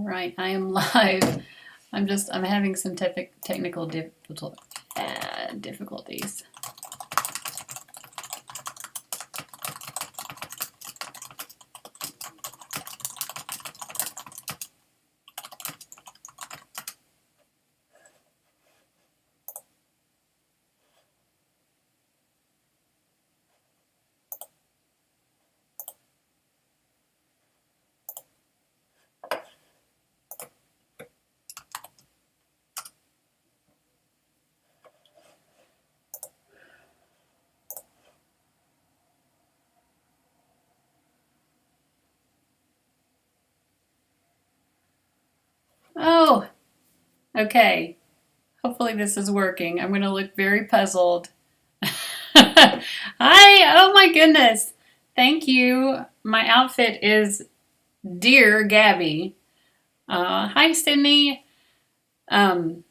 right, I am live. I'm having some technical difficulties. Oh, okay. Hopefully this is working. I'm going to look very puzzled. Hi! Oh my goodness! Thank you. My outfit is Dear Gabby. Hi, Sydney. Oh,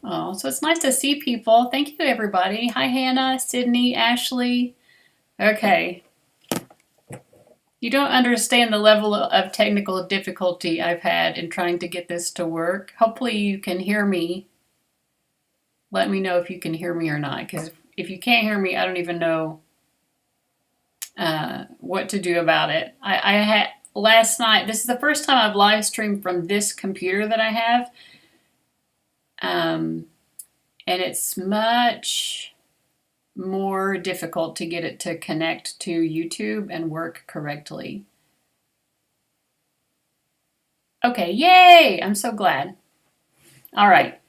so it's nice to see people. Thank you, everybody. Hi, Hannah, Sydney, Ashley. Okay. You don't understand the level of technical difficulty I've had in trying to get this to work. Hopefully you can hear me. Let me know if you can hear me or not, because if you can't hear me, I don't even know what to do about it. I had last night, this is the first time I've live streamed from this computer that I have. And it's much more difficult to get it to connect to YouTube and work correctly. Okay, yay! I'm so glad. All right.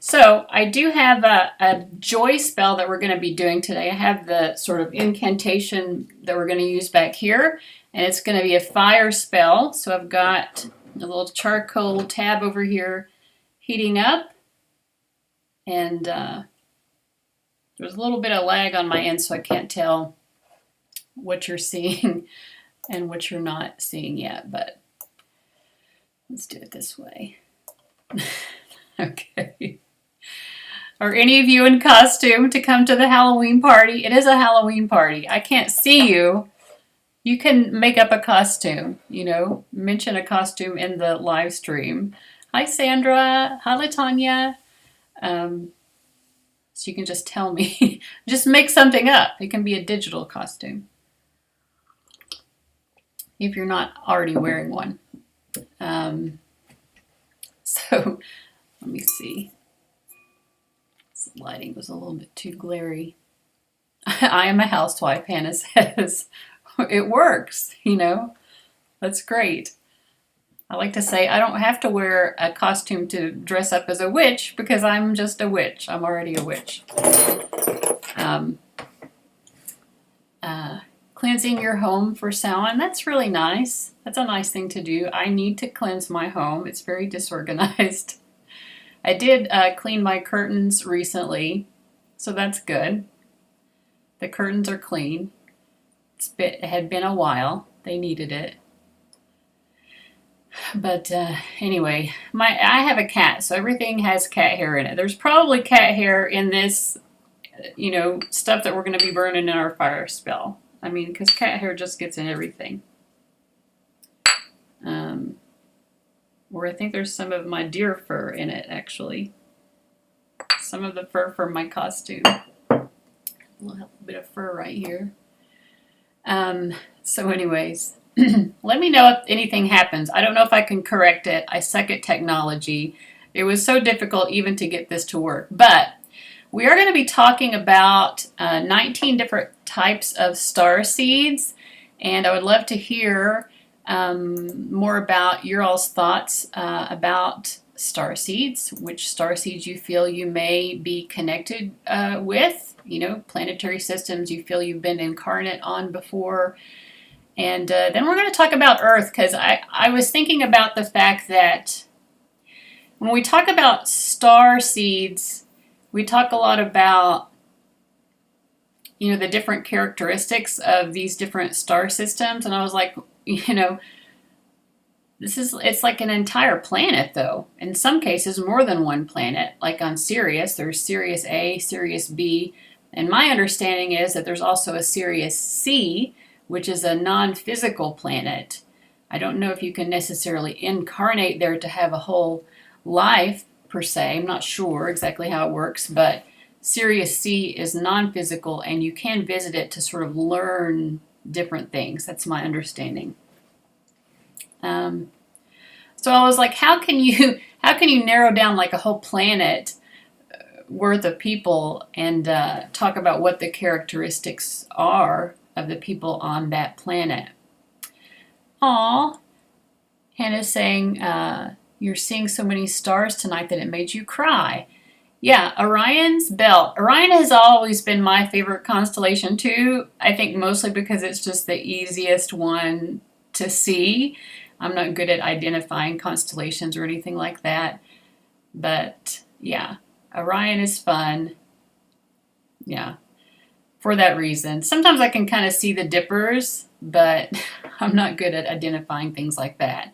So I do have a joy spell that we're going to be doing today. I have the sort of incantation that we're going to use back here, and it's going to be a fire spell. So I've got a little charcoal tab over here heating up, and there's a little bit of lag on my end, so I can't tell what you're seeing and what you're not seeing yet, but let's do it this way. Okay. Are any of you in costume to come to the Halloween party? It is a Halloween party. I can't see you. You can make up a costume, you know, mention a costume in the live stream. Hi, Sandra. Hi, Latanya. So you can just tell me. Just make something up. It can be a digital costume if you're not already wearing one. So let me see. This lighting was a little bit too glary. I am a housewife, Hannah says. It works, you know. That's great. I like to say I don't have to wear a costume to dress up as a witch because I'm just a witch. I'm already a witch. Cleansing your home for Samhain, that's really nice. That's a nice thing to do. I need to cleanse my home. It's very disorganized. I did clean my curtains recently, so that's good. The curtains are clean. It had been a while. They needed it. But anyway, I have a cat, so everything has cat hair in it. There's probably cat hair in this, you know, stuff that we're going to be burning in our fire spell. I mean, because cat hair just gets in everything. Or I think there's some of my deer fur in it, actually. Some of the fur from my costume. A little bit of fur right here. So anyways, let me know if anything happens. I don't know if I can correct it. I suck at technology. It was so difficult even to get this to work. But we are going to be talking about 19 different types of starseeds, and I would love to hear more about your all's thoughts about starseeds, which starseeds you feel you may be connected with, you know, planetary systems you feel you've been incarnate on before. And then we're going to talk about Earth, because I was thinking about the fact that when we talk about starseeds, we talk a lot about, you know, the different characteristics of these different star systems. And I was like, you know, it's like an entire planet, though. In some cases, more than one planet. Like on Sirius, there's Sirius A, Sirius B. And my understanding is that there's also a Sirius C, which is a non-physical planet. I don't know if you can necessarily incarnate there to have a whole life per se. I'm not sure exactly how it works, but Sirius C is non-physical, and you can visit it to sort of learn different things. That's my understanding. So I was like, how can you narrow down like a whole planet worth of people and talk about what the characteristics are of the people on that planet? Aw, Hannah's saying, you're seeing so many stars tonight that it made you cry. Yeah, Orion's belt. Orion has always been my favorite constellation too. I think mostly because it's just the easiest one to see. I'm not good at identifying constellations or anything like that. But yeah, Orion is fun. Yeah, for that reason. Sometimes I can kind of see the dippers, but I'm not good at identifying things like that.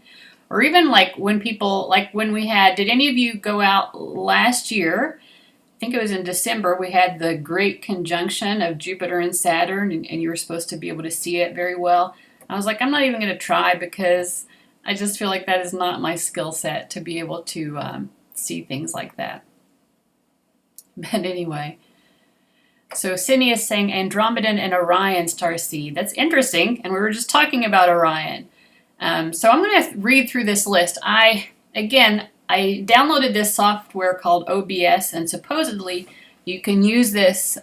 Or even like when people, like when we had, did any of you go out last year? I think it was in December, we had the great conjunction of Jupiter and Saturn, and you were supposed to be able to see it very well. I was like, I'm not even going to try because I just feel like that is not my skill set to be able to see things like that. But anyway, so Sydney is saying Andromedan and Orion Starseed. That's interesting, and we were just talking about Orion. So I'm going to read through this list. I downloaded this software called OBS, and supposedly you can use this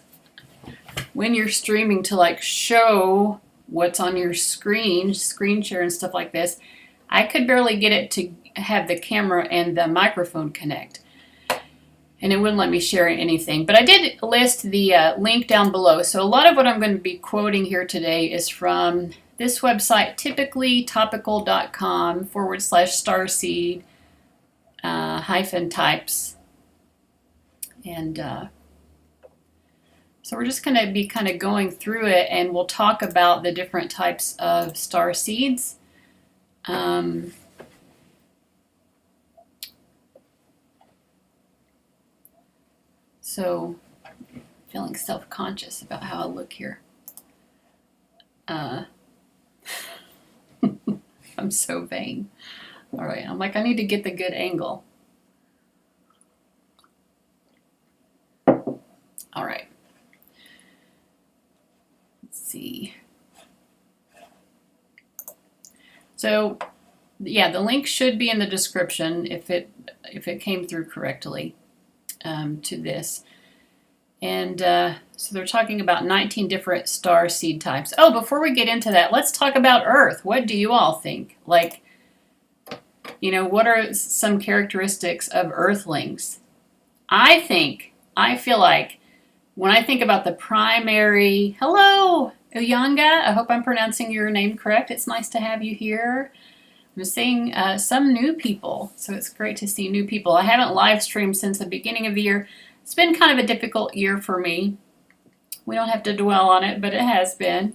when you're streaming to like show what's on your screen share and stuff like this. I could barely get it to have the camera and the microphone connect, and it wouldn't let me share anything. But I did list the link down below. So a lot of what I'm going to be quoting here today is from this website, typicallytopical.com/starseed -types. And so we're just going to be kind of going through it, and we'll talk about the different types of starseeds. So feeling self-conscious about how I look here. I'm so vain. All right, I'm like, I need to get the good angle. All right. Let's see. So, yeah, the link should be in the description if it came through correctly to this. And so they're talking about 19 different star seed types. Oh, before we get into that, let's talk about Earth. What do you all think? Like, you know, what are some characteristics of Earthlings? I feel like when I think about the primary, hello, Uyanga, I hope I'm pronouncing your name correct. It's nice to have you here. I'm seeing some new people, so it's great to see new people. I haven't live streamed since the beginning of the year. It's been kind of a difficult year for me. We don't have to dwell on it, but it has been.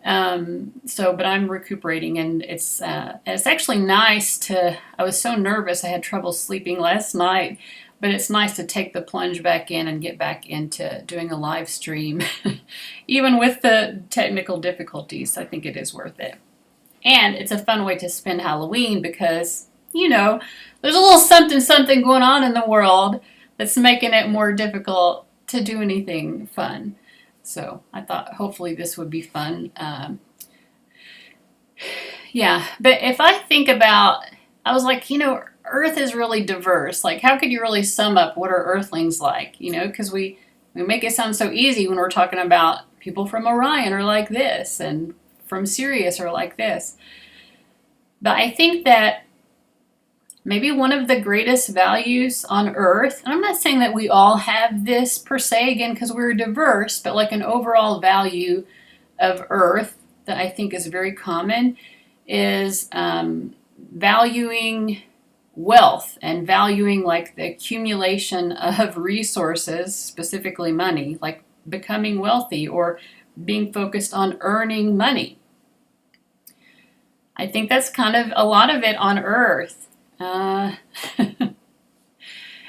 But I'm recuperating, and it's actually nice to, I was so nervous I had trouble sleeping last night, but it's nice to take the plunge back in and get back into doing a live stream. Even with the technical difficulties, I think it is worth it. And it's a fun way to spend Halloween because, you know, there's a little something going on in the world that's making it more difficult to do anything fun. So I thought hopefully this would be fun. Yeah, but if I think about, I was like, you know, Earth is really diverse. Like, how could you really sum up what are Earthlings like? You know, because we make it sound so easy when we're talking about people from Orion are like this and from Sirius are like this. But I think that maybe one of the greatest values on Earth, and I'm not saying that we all have this per se, again, because we're diverse, but like an overall value of Earth that I think is very common is valuing wealth and valuing like the accumulation of resources, specifically money, like becoming wealthy or being focused on earning money. I think that's kind of a lot of it on Earth. And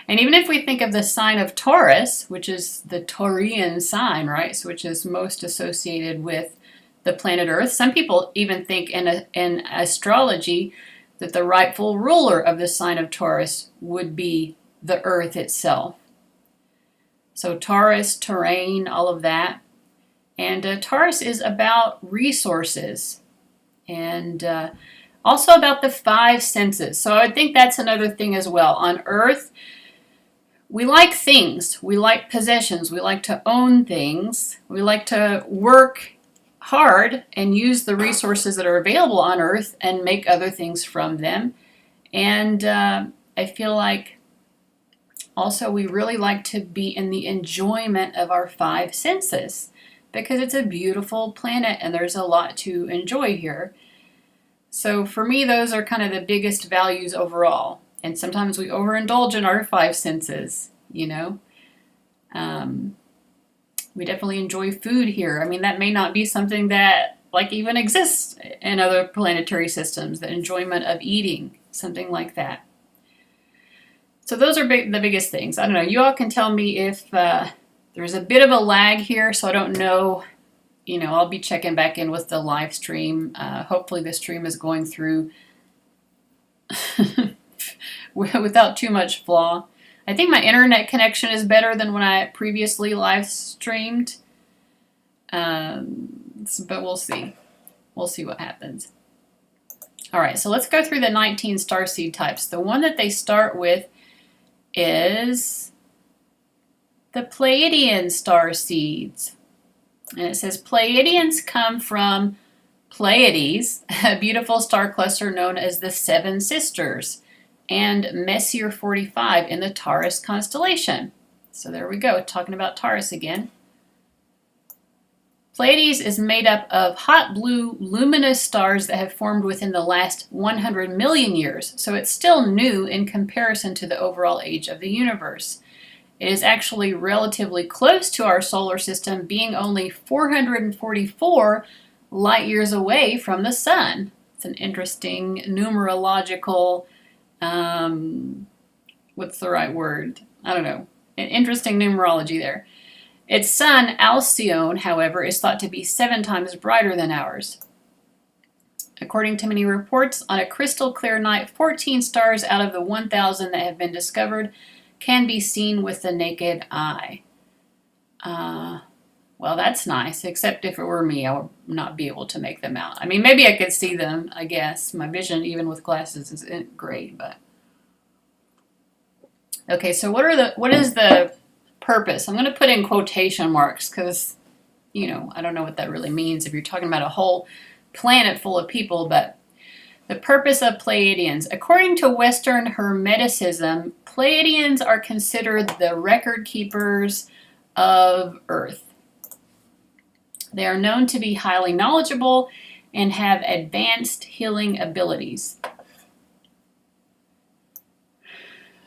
even if we think of the sign of Taurus, which is the Taurian sign, right? So which is most associated with the planet Earth. Some people even think in astrology that the rightful ruler of the sign of Taurus would be the Earth itself. So Taurus, terrain, all of that. And Taurus is about resources and also about the five senses. So I think that's another thing as well. On Earth, we like things. We like possessions. We like to own things. We like to work hard and use the resources that are available on Earth and make other things from them. And I feel like also we really like to be in the enjoyment of our five senses because it's a beautiful planet and there's a lot to enjoy here. So for me, those are kind of the biggest values overall. And sometimes we overindulge in our five senses, you know. We definitely enjoy food here. I mean, that may not be something that like even exists in other planetary systems, the enjoyment of eating, something like that. So those are the biggest things. I don't know. You all can tell me if there's a bit of a lag here, so I don't know. You know, I'll be checking back in with the live stream. Hopefully the stream is going through without too much flaw. I think my internet connection is better than when I previously live streamed. But we'll see. We'll see what happens. All right, so let's go through the 19 starseed types. The one that they start with is the Pleiadian Starseeds. And it says Pleiadians come from Pleiades, a beautiful star cluster known as the Seven Sisters, and Messier 45 in the Taurus constellation. So there we go, talking about Taurus again. Pleiades is made up of hot blue luminous stars that have formed within the last 100 million years, so it's still new in comparison to the overall age of the universe. It is actually relatively close to our solar system, being only 444 light years away from the sun. It's an interesting numerological, what's the right word? I don't know. An interesting numerology there. Its sun, Alcyone, however, is thought to be 7 times brighter than ours. According to many reports, on a crystal clear night, 14 stars out of the 1,000 that have been discovered can be seen with the naked eye. Well, that's nice, except if it were me, I would not be able to make them out. I mean, maybe I could see them, I guess. My vision, even with glasses, isn't great, but... Okay, so what is the purpose? I'm going to put in quotation marks because, you know, I don't know what that really means if you're talking about a whole planet full of people, but the purpose of Pleiadians. According to Western Hermeticism, Pleiadians are considered the record keepers of Earth. They are known to be highly knowledgeable and have advanced healing abilities.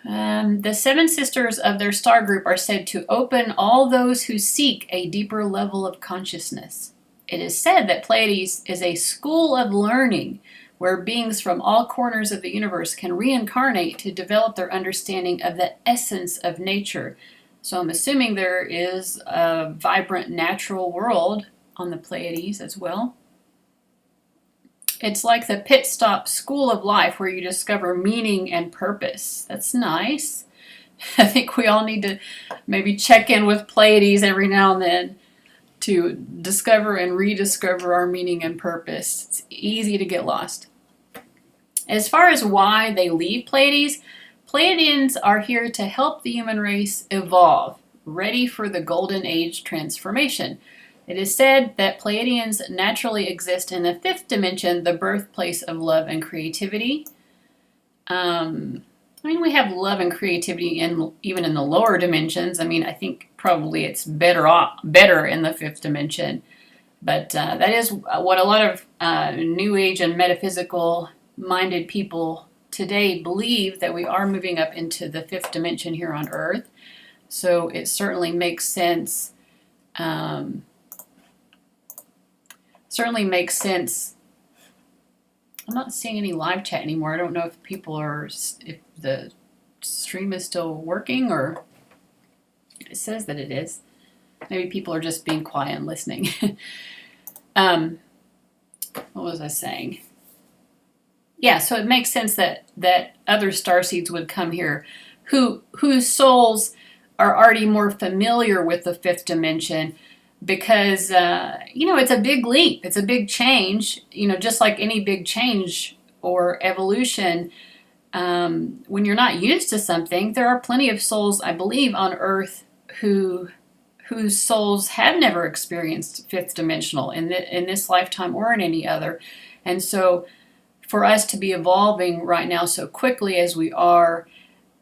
The 7 sisters of their star group are said to open all those who seek a deeper level of consciousness. It is said that Pleiades is a school of learning where beings from all corners of the universe can reincarnate to develop their understanding of the essence of nature. So I'm assuming there is a vibrant natural world on the Pleiades as well. It's like the pit stop school of life where you discover meaning and purpose. That's nice. I think we all need to maybe check in with Pleiades every now and then to discover and rediscover our meaning and purpose. It's easy to get lost. As far as why they leave Pleiades, Pleiadians are here to help the human race evolve, ready for the golden age transformation. It is said that Pleiadians naturally exist in the 5th dimension, the birthplace of love and creativity. I mean, we have love and creativity even in the lower dimensions. I mean, I think probably it's better in the 5th dimension. But that is what a lot of New Age and metaphysical-minded people today believe, that we are moving up into the 5th dimension here on Earth. So it certainly makes sense. I'm not seeing any live chat anymore. I don't know if if the stream is still working, or it says that it is. Maybe people are just being quiet and listening. What was I saying? Yeah, so it makes sense that other starseeds would come here whose souls are already more familiar with the fifth dimension because, it's a big leap. It's a big change, just like any big change or evolution. When you're not used to something, there are plenty of souls, I believe, on Earth whose souls have never experienced fifth dimensional in this lifetime or in any other. And so for us to be evolving right now so quickly as we are,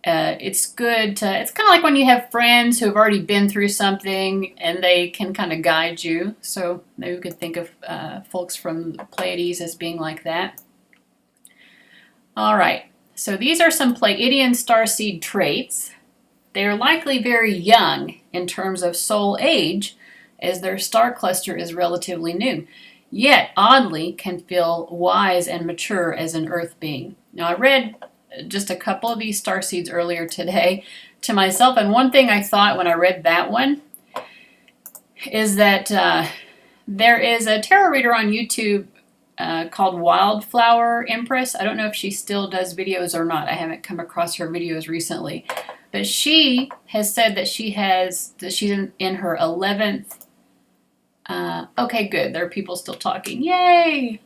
it's good to, it's kind of like when you have friends who have already been through something and they can kind of guide you. So maybe we could think of folks from the Pleiades as being like that. All right, so these are some Pleiadian starseed traits. They are likely very young in terms of soul age, as their star cluster is relatively new, yet oddly can feel wise and mature as an Earth being. Now, I read just a couple of these starseeds earlier today to myself, and one thing I thought when I read that one is that there is a tarot reader on YouTube called Wildflower Empress. I don't know if she still does videos or not. I haven't come across her videos recently. But she has said that she's in her 11th. Okay, good. There are people still talking. Yay!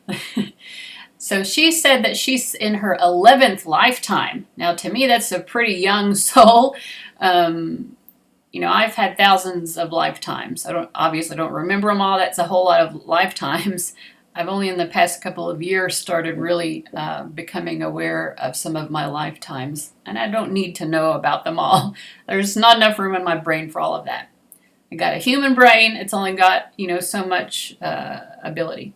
So she said that she's in her 11th lifetime. Now, to me, that's a pretty young soul. I've had thousands of lifetimes. I obviously don't remember them all. That's a whole lot of lifetimes. I've only in the past couple of years started really becoming aware of some of my lifetimes, and I don't need to know about them all. There's not enough room in my brain for all of that. I got a human brain. It's only got, so much ability.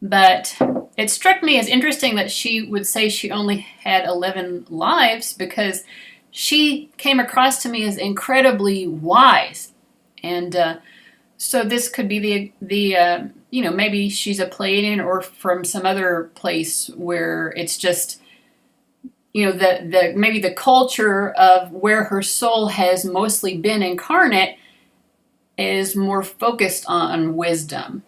But it struck me as interesting that she would say she only had 11 lives because she came across to me as incredibly wise. And so this could be the maybe she's a Pleiadian or from some other place where it's just, maybe the culture of where her soul has mostly been incarnate is more focused on wisdom,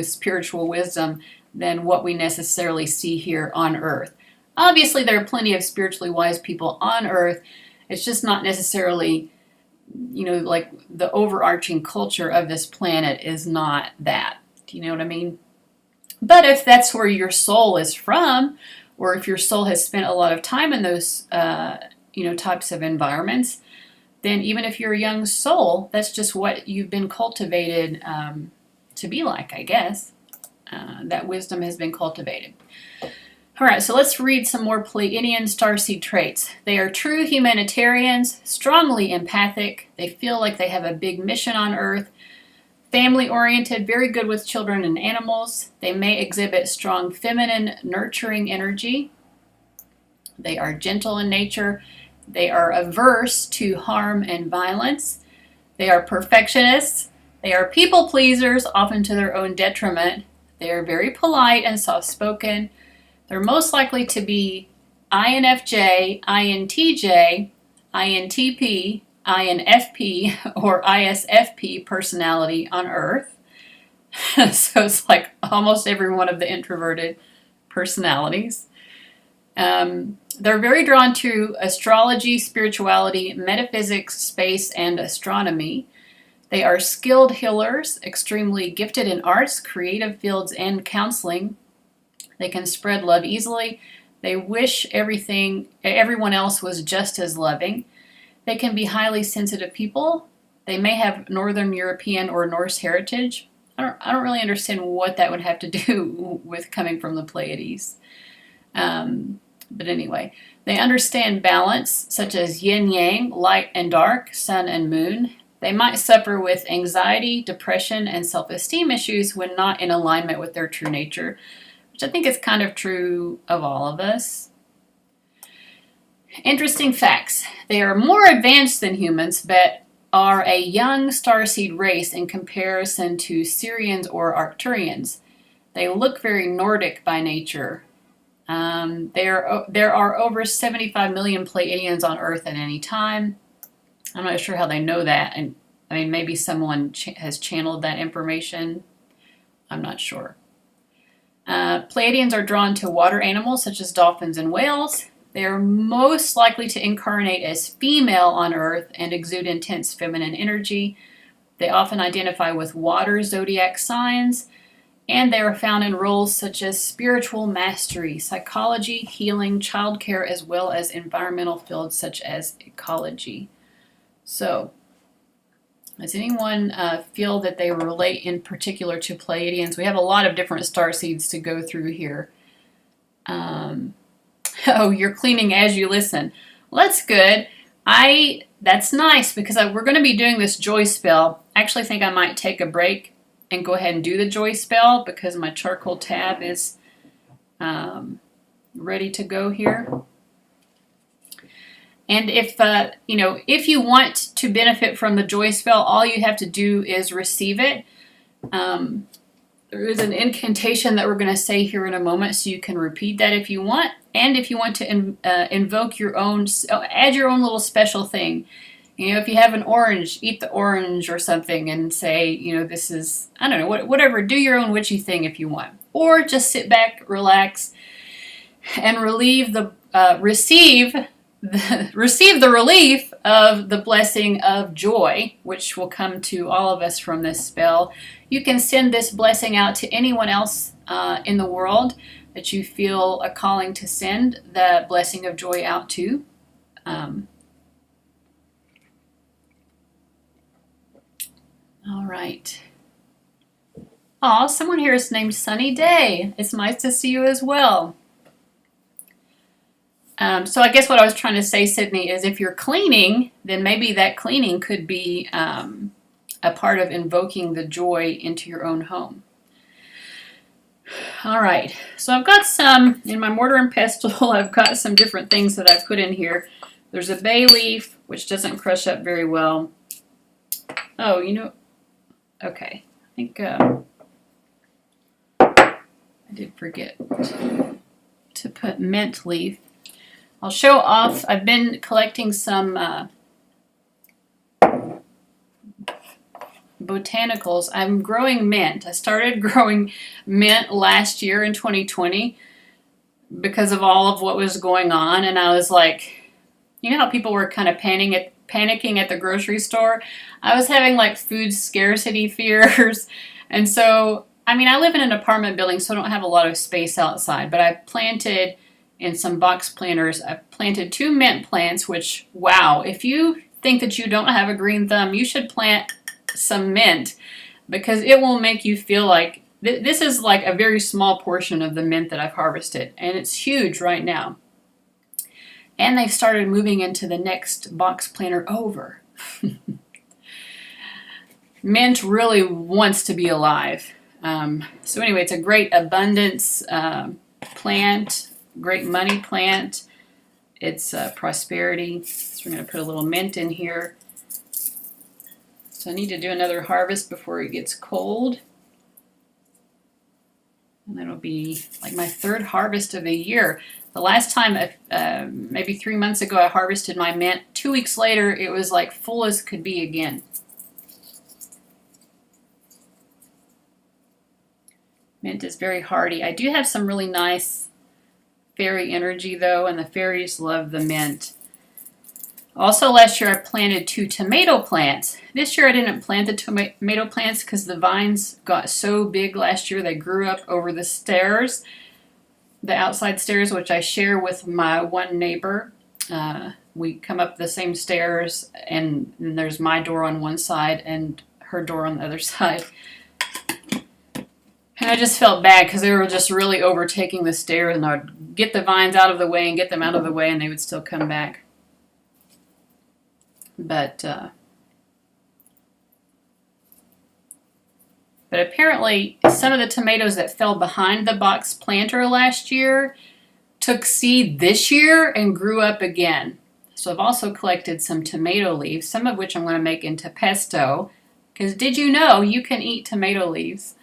spiritual wisdom than what we necessarily see here on Earth. Obviously, there are plenty of spiritually wise people on Earth. It's just not necessarily, like the overarching culture of this planet is not that. Do you know what I mean? But if that's where your soul is from, or if your soul has spent a lot of time in those, types of environments, then even if you're a young soul, that's just what you've been cultivated to be like, I guess. That wisdom has been cultivated. All right, so let's read some more Pleiadian starseed traits. They are true humanitarians, strongly empathic. They feel like they have a big mission on Earth. Family-oriented, very good with children and animals. They may exhibit strong feminine, nurturing energy. They are gentle in nature. They are averse to harm and violence. They are perfectionists. They are people pleasers, often to their own detriment. They are very polite and soft-spoken. They're most likely to be INFJ, INTJ, INTP, INFP, or ISFP personality on Earth. So it's like almost every one of the introverted personalities. They're very drawn to astrology, spirituality, metaphysics, space, and astronomy. They are skilled healers, extremely gifted in arts, creative fields, and counseling. They can spread love easily. They wish everyone else was just as loving. They can be highly sensitive people. They may have Northern European or Norse heritage. I don't really understand what that would have to do with coming from the Pleiades. But anyway, they understand balance, such as yin-yang, light and dark, sun and moon. They might suffer with anxiety, depression, and self-esteem issues when not in alignment with their true nature, which I think is kind of true of all of us. Interesting facts. They are more advanced than humans, but are a young starseed race in comparison to Sirians or Arcturians. They look very Nordic by nature. There are over 75 million Pleiadians on Earth at any time. I'm not sure how they know that, and I mean, maybe someone has channeled that information. I'm not sure. Pleiadians are drawn to water animals such as dolphins and whales. They are most likely to incarnate as female on Earth and exude intense feminine energy. They often identify with water zodiac signs, and they are found in roles such as spiritual mastery, psychology, healing, childcare, as well as environmental fields such as ecology. So, does anyone feel that they relate in particular to Pleiadians? We have a lot of different starseeds to go through here. Oh, you're cleaning as you listen. Well, that's good. That's nice because we're going to be doing this joy spell. I actually think I might take a break and go ahead and do the joy spell because my charcoal tab is ready to go here. And if if you want to benefit from the joy spell, all you have to do is receive it. There is an incantation that we're going to say here in a moment, so you can repeat that if you want. And if you want to invoke your own, add your own little special thing. If you have an orange, eat the orange or something and say, this is, I don't know, whatever. Do your own witchy thing if you want. Or just sit back, relax, and receive the relief of the blessing of joy, which will come to all of us from this spell. You can send this blessing out to anyone else in the world that you feel a calling to send the blessing of joy out to. All right. Oh, someone here is named Sunny Day. It's nice to see you as well. So I guess what I was trying to say, Sydney, is if you're cleaning, then maybe that cleaning could be a part of invoking the joy into your own home. All right, so I've got some, in my mortar and pestle, I've got some different things that I've put in here. There's a bay leaf, which doesn't crush up very well. Oh, okay, I think I did forget to put mint leaf. I'll show off, I've been collecting some botanicals. I'm growing mint. I started growing mint last year in 2020 because of all of what was going on, and I was like, how people were kind of panicking at the grocery store? I was having like food scarcity fears, and so, I live in an apartment building, so I don't have a lot of space outside, but I planted in some box planters. I planted 2 mint plants, which, wow, if you think that you don't have a green thumb, you should plant some mint because it will make you feel like this is like a very small portion of the mint that I've harvested, and it's huge right now. And they've started moving into the next box planter over. Mint really wants to be alive. So anyway, it's a great abundance plant. Great money plant. It's prosperity. So we're going to put a little mint in here. So I need to do another harvest before it gets cold. And that'll be like my 3rd harvest of the year. The last time, maybe 3 months ago, I harvested my mint. 2 weeks later, it was like full as could be again. Mint is very hardy. I do have some really nice fairy energy though, and the fairies love the mint. Also last year I planted 2 tomato plants. This year I didn't plant the tomato plants because the vines got so big last year. They grew up over the stairs, the outside stairs, which I share with my one neighbor. We come up the same stairs, and there's my door on one side and her door on the other side. And I just felt bad because they were just really overtaking the stairs, and I would get the vines out of the way and get them out of the way, and they would still come back. But apparently some of the tomatoes that fell behind the box planter last year took seed this year and grew up again. So I've also collected some tomato leaves, some of which I'm going to make into pesto. Because did you know you can eat tomato leaves?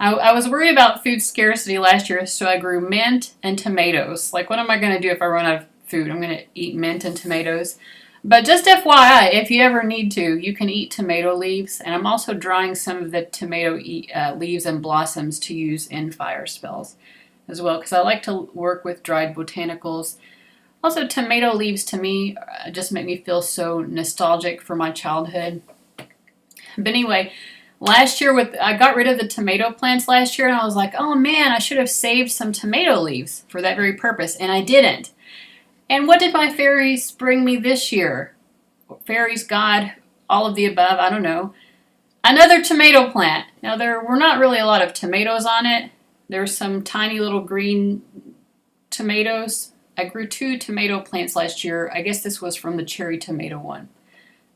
I was worried about food scarcity last year, so I grew mint and tomatoes. Like, what am I going to do if I run out of food? I'm going to eat mint and tomatoes. But just FYI, if you ever need to, you can eat tomato leaves. And I'm also drying some of the tomato leaves and blossoms to use in fire spells as well, because I like to work with dried botanicals. Also, tomato leaves to me just make me feel so nostalgic for my childhood. But anyway, last year I got rid of the tomato plants last year, and I was like, oh man, I should have saved some tomato leaves for that very purpose, and I didn't. And what did my fairies bring me this year? Fairies, God, all of the above, I don't know. Another tomato plant. Now, there were not really a lot of tomatoes on it. There's some tiny little green tomatoes. I grew 2 tomato plants last year. I guess this was from the cherry tomato one.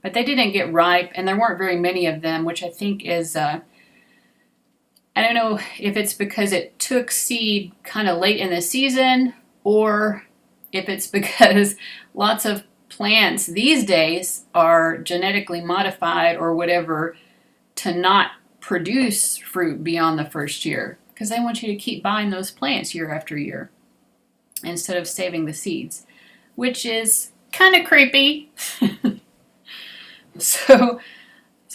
But they didn't get ripe, and there weren't very many of them, which I think is, I don't know if it's because it took seed kind of late in the season, or if it's because lots of plants these days are genetically modified or whatever to not produce fruit beyond the first year, because they want you to keep buying those plants year after year instead of saving the seeds, which is kind of creepy. So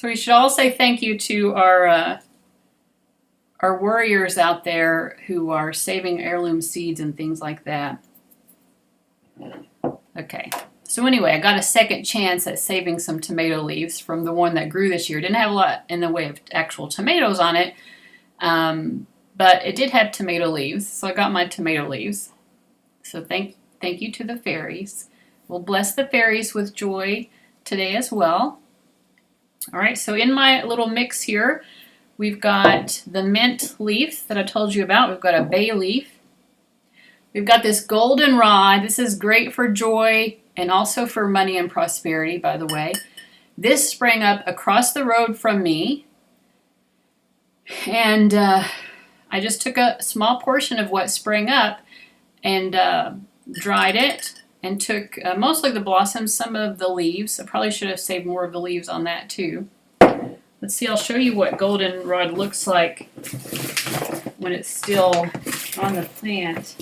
we should all say thank you to our warriors out there who are saving heirloom seeds and things like that. Okay, so anyway, I got a second chance at saving some tomato leaves from the one that grew this year. It didn't have a lot in the way of actual tomatoes on it, but it did have tomato leaves, so I got my tomato leaves. So thank you to the fairies. We'll bless the fairies with joy today as well. All right, so in my little mix here, we've got the mint leaf that I told you about. We've got a bay leaf. We've got this goldenrod. This is great for joy and also for money and prosperity, by the way. This sprang up across the road from me, and I just took a small portion of what sprang up and dried it and took mostly the blossoms, some of the leaves. I probably should have saved more of the leaves on that too. Let's see, I'll show you what goldenrod looks like when it's still on the plant.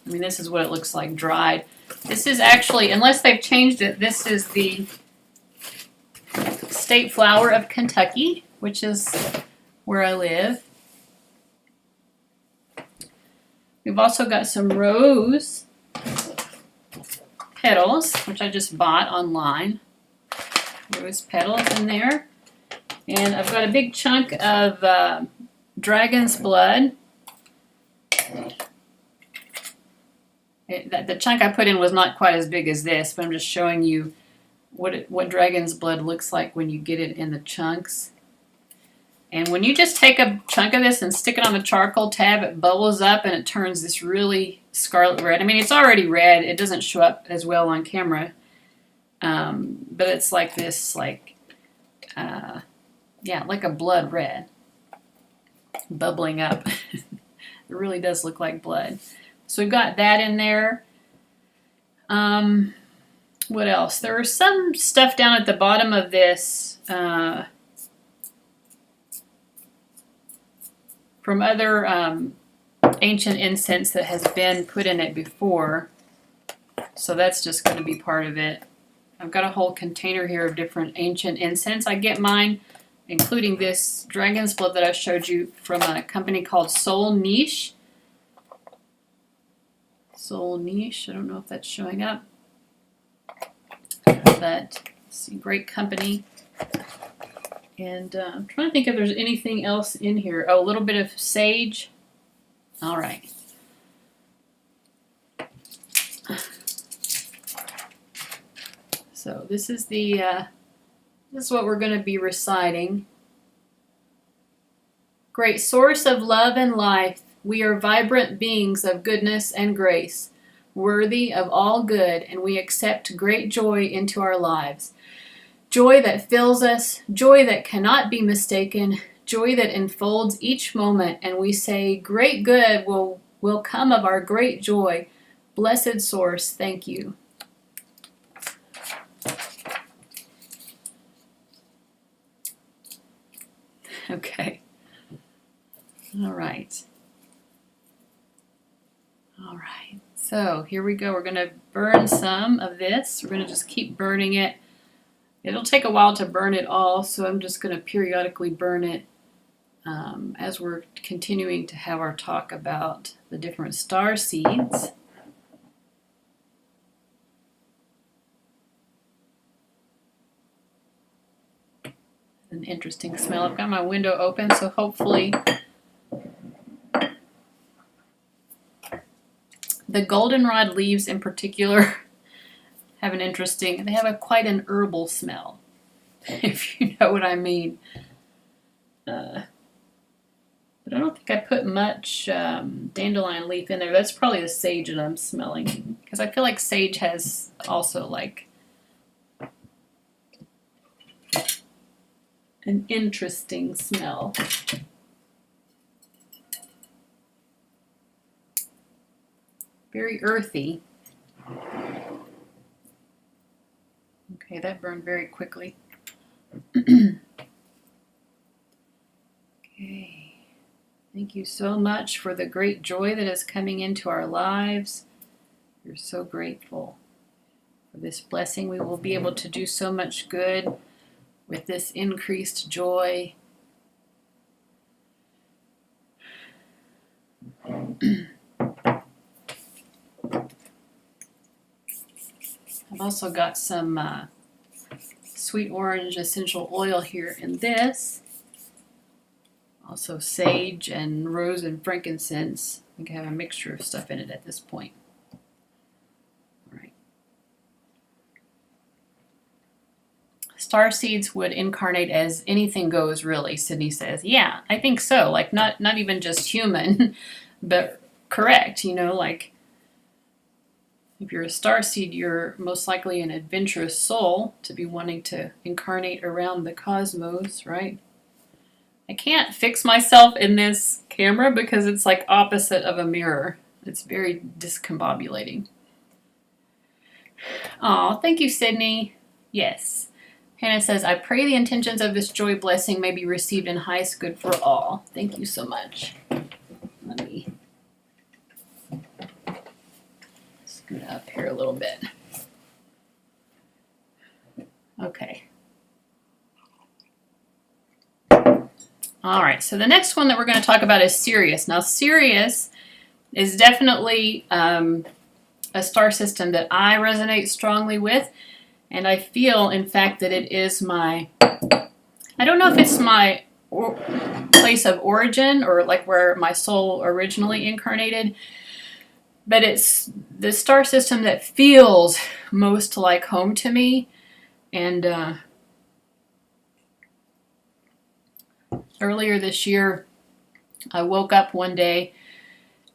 I mean, this is what it looks like dried. This is actually, unless they've changed it, this is the state flower of Kentucky, which is where I live. We've also got some rose petals, which I just bought online. Rose petals in there. And I've got a big chunk of dragon's blood. The chunk I put in was not quite as big as this, but I'm just showing you what dragon's blood looks like when you get it in the chunks. And when you just take a chunk of this and stick it on the charcoal tab, it bubbles up and it turns this really scarlet red. I mean, it's already red. It doesn't show up as well on camera. But it's like this, like a blood red. Bubbling up. It really does look like blood. So we've got that in there. What else? There was some stuff down at the bottom of this from other ancient incense that has been put in it before. So that's just going to be part of it. I've got a whole container here of different ancient incense. I get mine, including this dragon's blood that I showed you, from a company called Soul Niche. Soul Niche, I don't know if that's showing up, but let's see, great company. And I'm trying to think if there's anything else in here. Oh, a little bit of sage. All right. So this is what we're going to be reciting. Great source of love and life, we are vibrant beings of goodness and grace, worthy of all good, and we accept great joy into our lives. Joy that fills us, joy that cannot be mistaken, joy that enfolds each moment, and we say, great good will come of our great joy. Blessed source, thank you. Okay. All right. All right, so here we go. We're going to burn some of this. We're going to just keep burning it. It'll take a while to burn it all, so I'm just going to periodically burn it as we're continuing to have our talk about the different star seeds. An interesting smell. I've got my window open, so hopefully the goldenrod leaves in particular have an interesting, they have quite an herbal smell, if you know what I mean. But I don't think I put much dandelion leaf in there. That's probably the sage that I'm smelling, because I feel like sage has also like an interesting smell. Very earthy. Okay, that burned very quickly. Okay. Thank you so much for the great joy that is coming into our lives. We're so grateful for this blessing. We will be able to do so much good with this increased joy. I've also got some sweet orange essential oil here in this. Also sage and rose and frankincense. I think I have a mixture of stuff in it at this point. All right. Starseeds would incarnate as anything goes, really, Sydney says. Yeah, I think so. Like not even just human, but correct, you know, like if you're a starseed, you're most likely an adventurous soul to be wanting to incarnate around the cosmos, right? I can't fix myself in this camera because it's like opposite of a mirror. It's very discombobulating. Oh, thank you, Sydney. Yes. Hannah says, I pray the intentions of this joy blessing may be received in highest good for all. Thank you so much. Let me scoot up here a little bit. Okay. All right, so the next one that we're going to talk about is Sirius. Now, Sirius is definitely a star system that I resonate strongly with, and I feel, in fact, that it is my, I don't know if it's my place of origin or like where my soul originally incarnated, but it's the star system that feels most like home to me. And earlier this year, I woke up one day,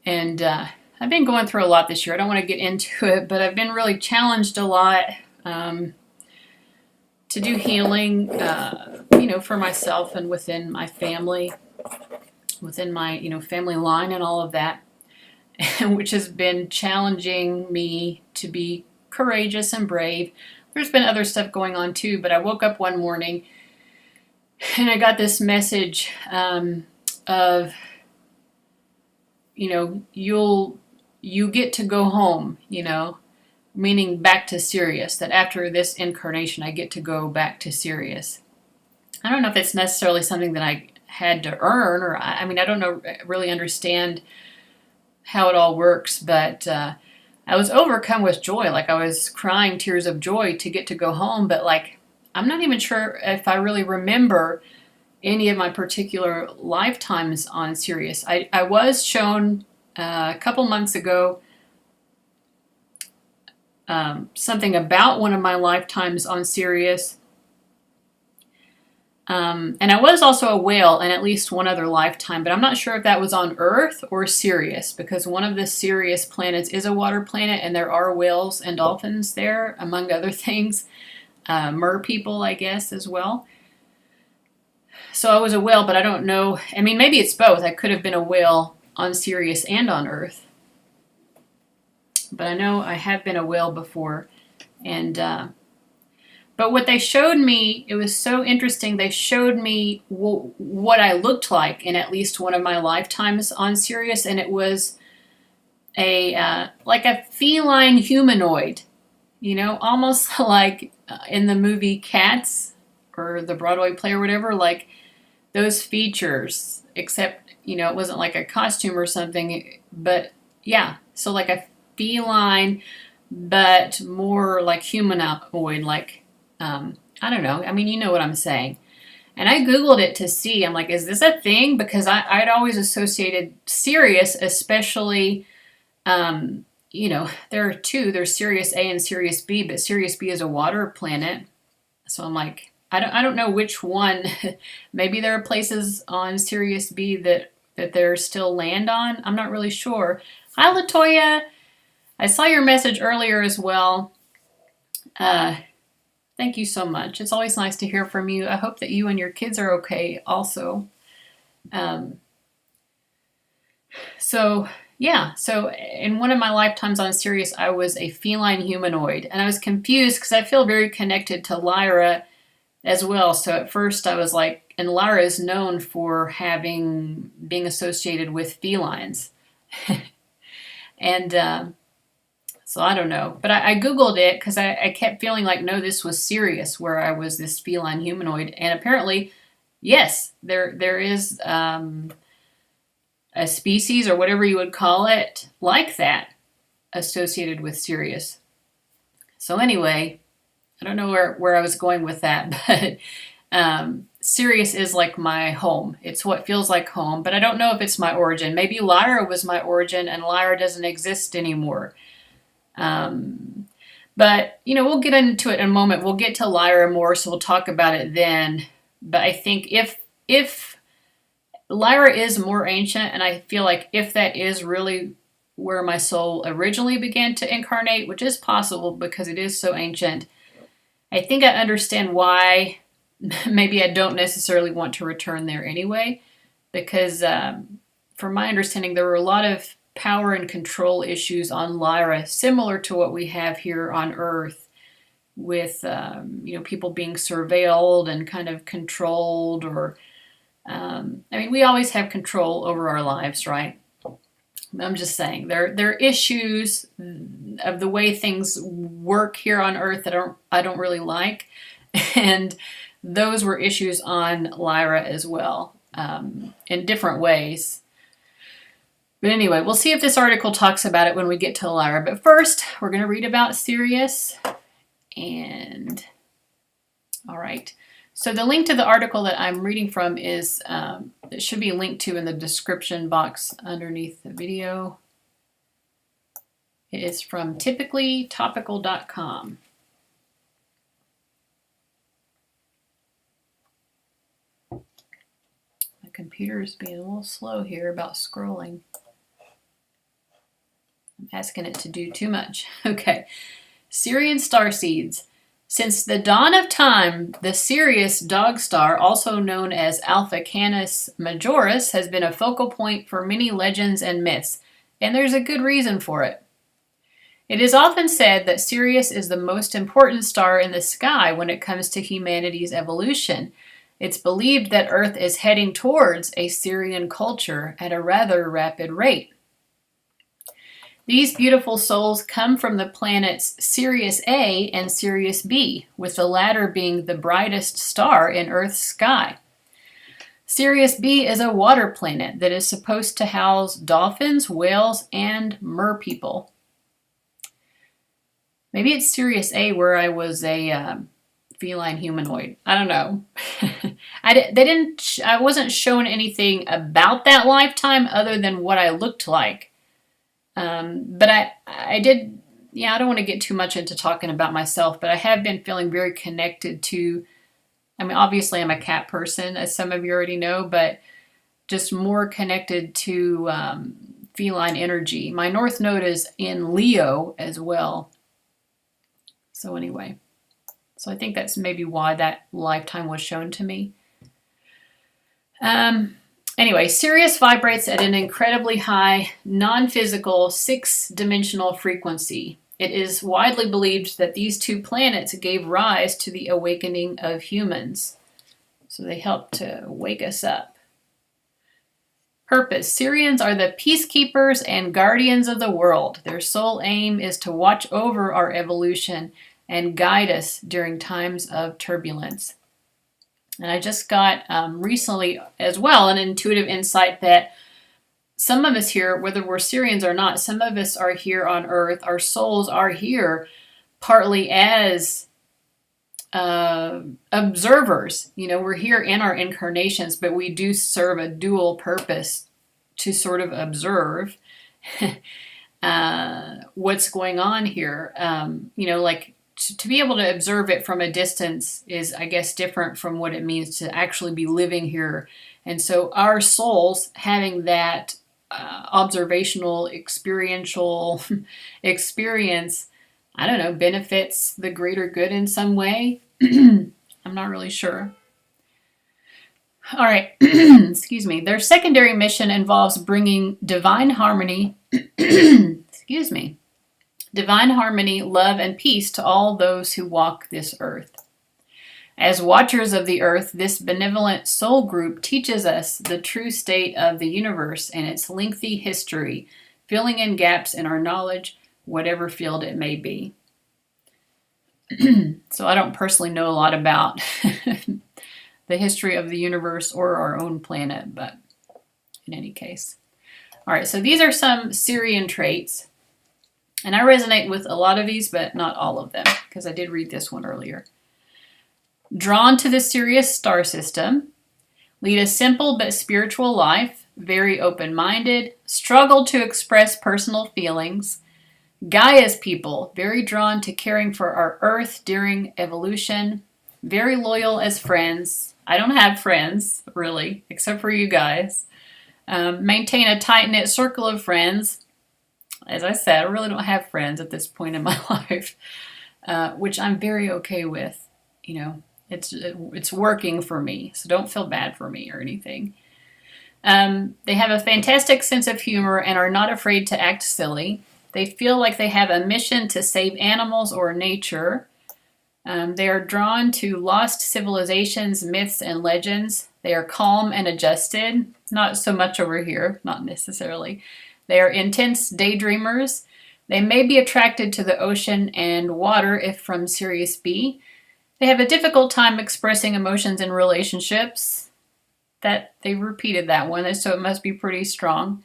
and I've been going through a lot this year. I don't want to get into it, but I've been really challenged a lot to do healing, you know, for myself and within my family, within my, you know, family line and all of that, which has been challenging me to be courageous and brave. There's been other stuff going on too, but I woke up one morning and I got this message of, you know, you get to go home, you know, meaning back to Sirius, that after this incarnation, I get to go back to Sirius. I don't know if it's necessarily something that I had to earn, or I mean, I don't know, really understand how it all works, but I was overcome with joy. Like I was crying tears of joy to get to go home, but like, I'm not even sure if I really remember any of my particular lifetimes on Sirius. I was shown a couple months ago something about one of my lifetimes on Sirius. And I was also a whale in at least one other lifetime, but I'm not sure if that was on Earth or Sirius, because one of the Sirius planets is a water planet, and there are whales and dolphins there, among other things. Mer people, I guess, as well. So I was a whale, but I don't know. I mean, maybe it's both. I could have been a whale on Sirius and on Earth. But I know I have been a whale before. And but what they showed me, it was so interesting. They showed me what I looked like in at least one of my lifetimes on Sirius, and it was like a feline humanoid, almost like in the movie Cats or the Broadway play or whatever, like those features, except, it wasn't like a costume or something, but yeah, so like a feline, but more like humanoid, like, I don't know. I mean, you know what I'm saying. And I Googled it to see, I'm like, is this a thing? Because I'd always associated Sirius, especially, there are two, there's Sirius A and Sirius B, but Sirius B is a water planet. So I'm like, I don't know which one. Maybe there are places on Sirius B that there's still land on. I'm not really sure. Hi, Latoya. I saw your message earlier as well. Thank you so much. It's always nice to hear from you. I hope that you and your kids are okay also. So in one of my lifetimes on Sirius, I was a feline humanoid. And I was confused because I feel very connected to Lyra as well. So at first I was like, and Lyra is known for being associated with felines. And so I don't know. But I Googled it because I kept feeling like, no, this was Sirius, where I was this feline humanoid. And apparently, yes, there is a species or whatever you would call it like that associated with Sirius. So anyway, I don't know where I was going with that, but Sirius is like my home. It's what feels like home, but I don't know if it's my origin. Maybe Lyra was my origin and Lyra doesn't exist anymore. But, we'll get into it in a moment. We'll get to Lyra more, so we'll talk about it then. But I think if Lyra is more ancient, and I feel like if that is really where my soul originally began to incarnate, which is possible because it is so ancient, I think I understand why maybe I don't necessarily want to return there anyway, because from my understanding, there were a lot of power and control issues on Lyra, similar to what we have here on Earth, with people being surveilled and kind of controlled, or we always have control over our lives, right? I'm just saying there are issues of the way things work here on Earth that I don't really like, and those were issues on Lyra as well, in different ways. But anyway, we'll see if this article talks about it when we get to Lyra. But first, we're going to read about Sirius. And all right. So the link to the article that I'm reading from is, it should be linked to in the description box underneath the video. It is from typicallytopical.com. My computer is being a little slow here about scrolling. I'm asking it to do too much. Okay. Sirian Starseeds. Since the dawn of time, the Sirius dog star, also known as Alpha Canis Majoris, has been a focal point for many legends and myths, and there's a good reason for it. It is often said that Sirius is the most important star in the sky when it comes to humanity's evolution. It's believed that Earth is heading towards a Sirian culture at a rather rapid rate. These beautiful souls come from the planets Sirius A and Sirius B, with the latter being the brightest star in Earth's sky. Sirius B is a water planet that is supposed to house dolphins, whales, and merpeople. Maybe it's Sirius A where I was a feline humanoid. I don't know. I wasn't shown anything about that lifetime other than what I looked like. But I did, I don't want to get too much into talking about myself, but I have been feeling very connected to, obviously I'm a cat person, as some of you already know, but just more connected to feline energy. My North Node is in Leo as well. So anyway, so I think that's maybe why that lifetime was shown to me. Anyway, Sirius vibrates at an incredibly high, non-physical, 6-dimensional frequency. It is widely believed that these two planets gave rise to the awakening of humans. So they helped to wake us up. Purpose. Sirians are the peacekeepers and guardians of the world. Their sole aim is to watch over our evolution and guide us during times of turbulence. And I just got recently as well an intuitive insight that some of us here, whether we're Sirians or not, some of us are here on Earth. Our souls are here partly as observers. You know, we're here in our incarnations, but we do serve a dual purpose to sort of observe what's going on here. You know, like to be able to observe it from a distance is, I guess, different from what it means to actually be living here. And so our souls having that observational, experiential experience, I don't know, benefits the greater good in some way. I'm not really sure. All right, excuse me. Their secondary mission involves bringing divine harmony, excuse me, divine harmony, love, and peace to all those who walk this earth. As watchers of the earth, this benevolent soul group teaches us the true state of the universe and its lengthy history, filling in gaps in our knowledge, whatever field it may be. So I don't personally know a lot about the history of the universe or our own planet, but in any case. All right, so these are some Sirian traits. And I resonate with a lot of these, but not all of them, because I did read this one earlier. Drawn to the Sirius star system, lead a simple but spiritual life, very open-minded, struggle to express personal feelings, Gaia's people, very drawn to caring for our Earth during evolution, very loyal as friends. I don't have friends, really, except for you guys. Maintain a tight-knit circle of friends. As I said, I really don't have friends at this point in my life, which I'm very okay with. You know, it's working for me, so don't feel bad for me or anything. They have a fantastic sense of humor and are not afraid to act silly. They feel like they have a mission to save animals or nature. They are drawn to lost civilizations, myths, and legends. They are calm and adjusted. Not so much over here, not necessarily. They are intense daydreamers. They may be attracted to the ocean and water if from Sirius B. They have a difficult time expressing emotions in relationships. That they repeated that one, so it must be pretty strong.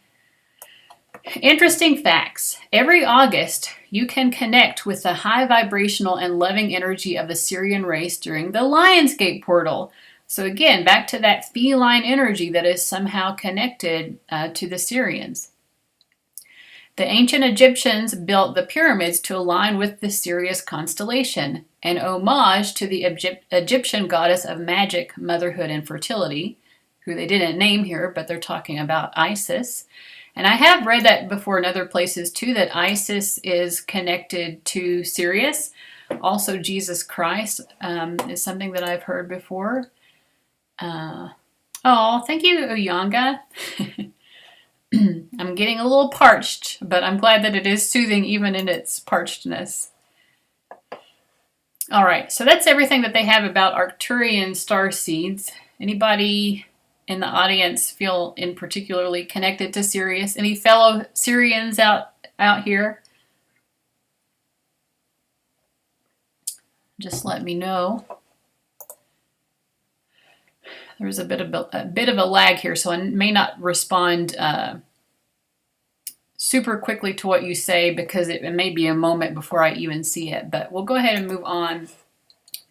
Interesting facts. Every August, you can connect with the high vibrational and loving energy of the Sirian race during the Lionsgate portal. So again, back to that feline energy that is somehow connected to the Sirians. The ancient Egyptians built the pyramids to align with the Sirius constellation, an homage to the Egyptian goddess of magic, motherhood, and fertility, who they didn't name here, but they're talking about Isis. And I have read that before in other places too, that Isis is connected to Sirius. Also, Jesus Christ is something that I've heard before. Oh, thank you, Uyanga. I'm getting a little parched, but I'm glad that it is soothing even in its parchedness. All right, so that's everything that they have about Arcturian starseeds. Anybody in the audience feel in particularly connected to Sirius? Any fellow Sirians out here? Just let me know. There's a bit of a lag here, so I may not respond super quickly to what you say because it may be a moment before I even see it. But we'll go ahead and move on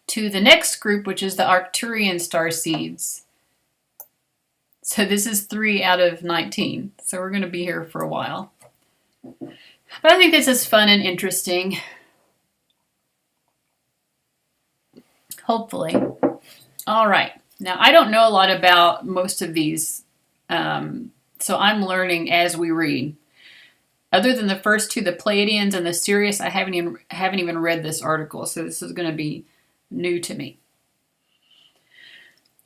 to the next group, which is the Arcturian Starseeds. So this is 3 out of 19. So we're going to be here for a while. But I think this is fun and interesting. Hopefully. All right. Now, I don't know a lot about most of these, so I'm learning as we read. Other than the first two, the Pleiadians and the Sirius, I haven't even read this article, so this is going to be new to me.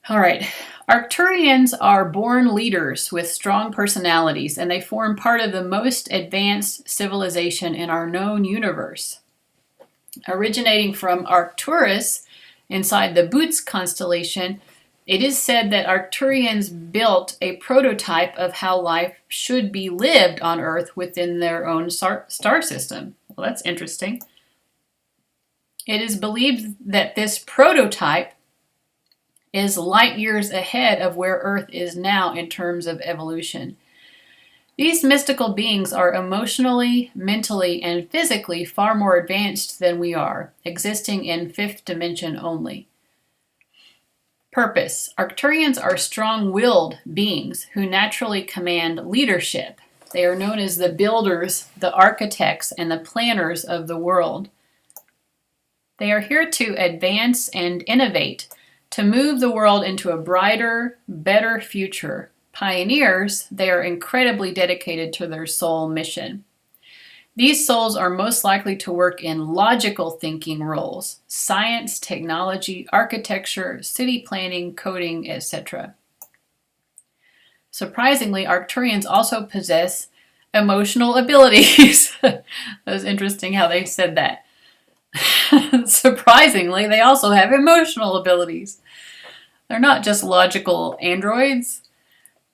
All right. Arcturians are born leaders with strong personalities, and they form part of the most advanced civilization in our known universe. Originating from Arcturus inside the Boots constellation, It is said that Arcturians built a prototype of how life should be lived on Earth within their own star system. Well, that's interesting. It is believed that this prototype is light years ahead of where Earth is now in terms of evolution. These mystical beings are emotionally, mentally, and physically far more advanced than we are, existing in fifth dimension only. Purpose. Arcturians are strong-willed beings who naturally command leadership. They are known as the builders, the architects, and the planners of the world. They are here to advance and innovate, to move the world into a brighter, better future. Pioneers, they are incredibly dedicated to their soul mission. These souls are most likely to work in logical thinking roles: science, technology, architecture, city planning, coding, etc. Surprisingly, Arcturians also possess emotional abilities. That was interesting how they said that. Surprisingly, they also have emotional abilities. They're not just logical androids.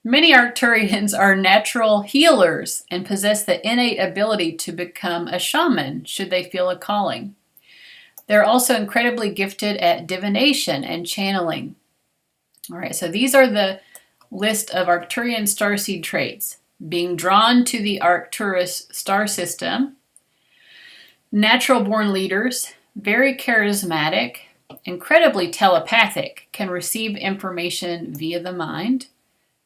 Many Arcturians are natural healers and possess the innate ability to become a shaman should they feel a calling. They're also incredibly gifted at divination and channeling. All right, so these are the list of Arcturian starseed traits. Being drawn to the Arcturus star system, natural-born leaders, very charismatic, incredibly telepathic, can receive information via the mind,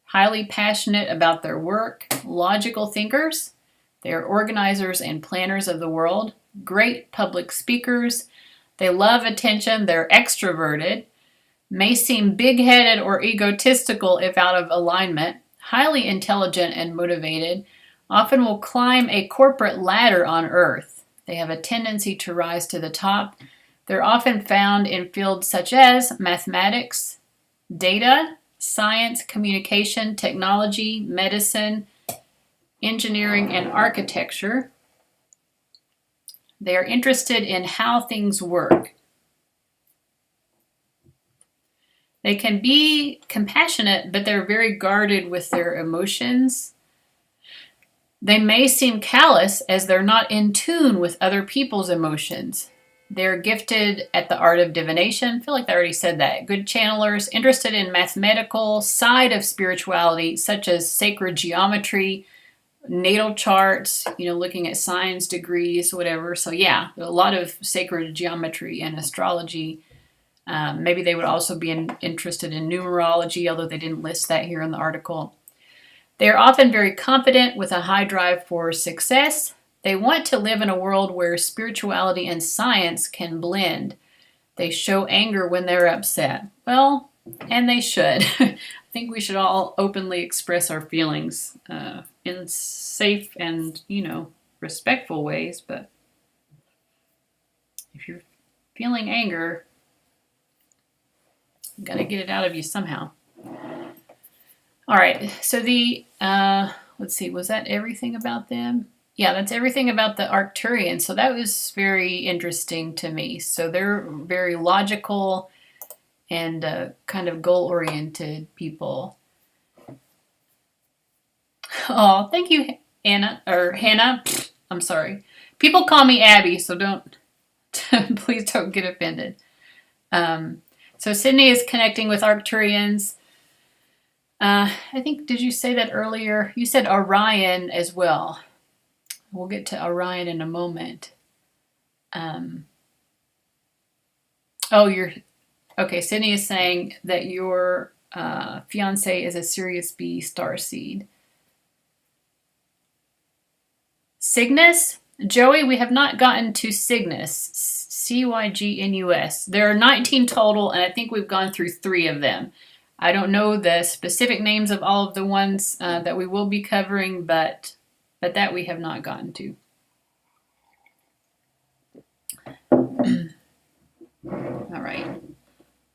highly passionate about their work, logical thinkers. They are organizers and planners of the world, great public speakers. They love attention. They're extroverted, may seem big-headed or egotistical if out of alignment, highly intelligent and motivated, often will climb a corporate ladder on Earth. They have a tendency to rise to the top. They're often found in fields such as mathematics, data, science, communication, technology, medicine, engineering, and architecture. They are interested in how things work. They can be compassionate, but they're very guarded with their emotions. They may seem callous as they're not in tune with other people's emotions. They're gifted at the art of divination. I feel like I already said that. Good channelers, interested in mathematical side of spirituality, such as sacred geometry, natal charts, looking at signs, degrees, whatever. So yeah, a lot of sacred geometry and astrology. Maybe they would also be interested in numerology, although they didn't list that here in the article. They are often very confident with a high drive for success. They want to live in a world where spirituality and science can blend. They show anger when they're upset. Well, and they should. I think we should all openly express our feelings in safe and, respectful ways. But if you're feeling anger, you got to get it out of you somehow. All right, so let's see, was that everything about them? Yeah, that's everything about the Arcturians. So that was very interesting to me. So they're very logical and kind of goal-oriented people. Oh, thank you, Hannah. I'm sorry. People call me Abby, so please don't get offended. So Sydney is connecting with Arcturians. I think, did you say that earlier? You said Orion as well. We'll get to Orion in a moment. Okay, Sydney is saying that your fiance is a Sirius B starseed. Cygnus? Joey, we have not gotten to Cygnus. Cygnus. There are 19 total, and I think we've gone through 3 of them. I don't know the specific names of all of the ones that we will be covering, but that we have not gotten to. All right. I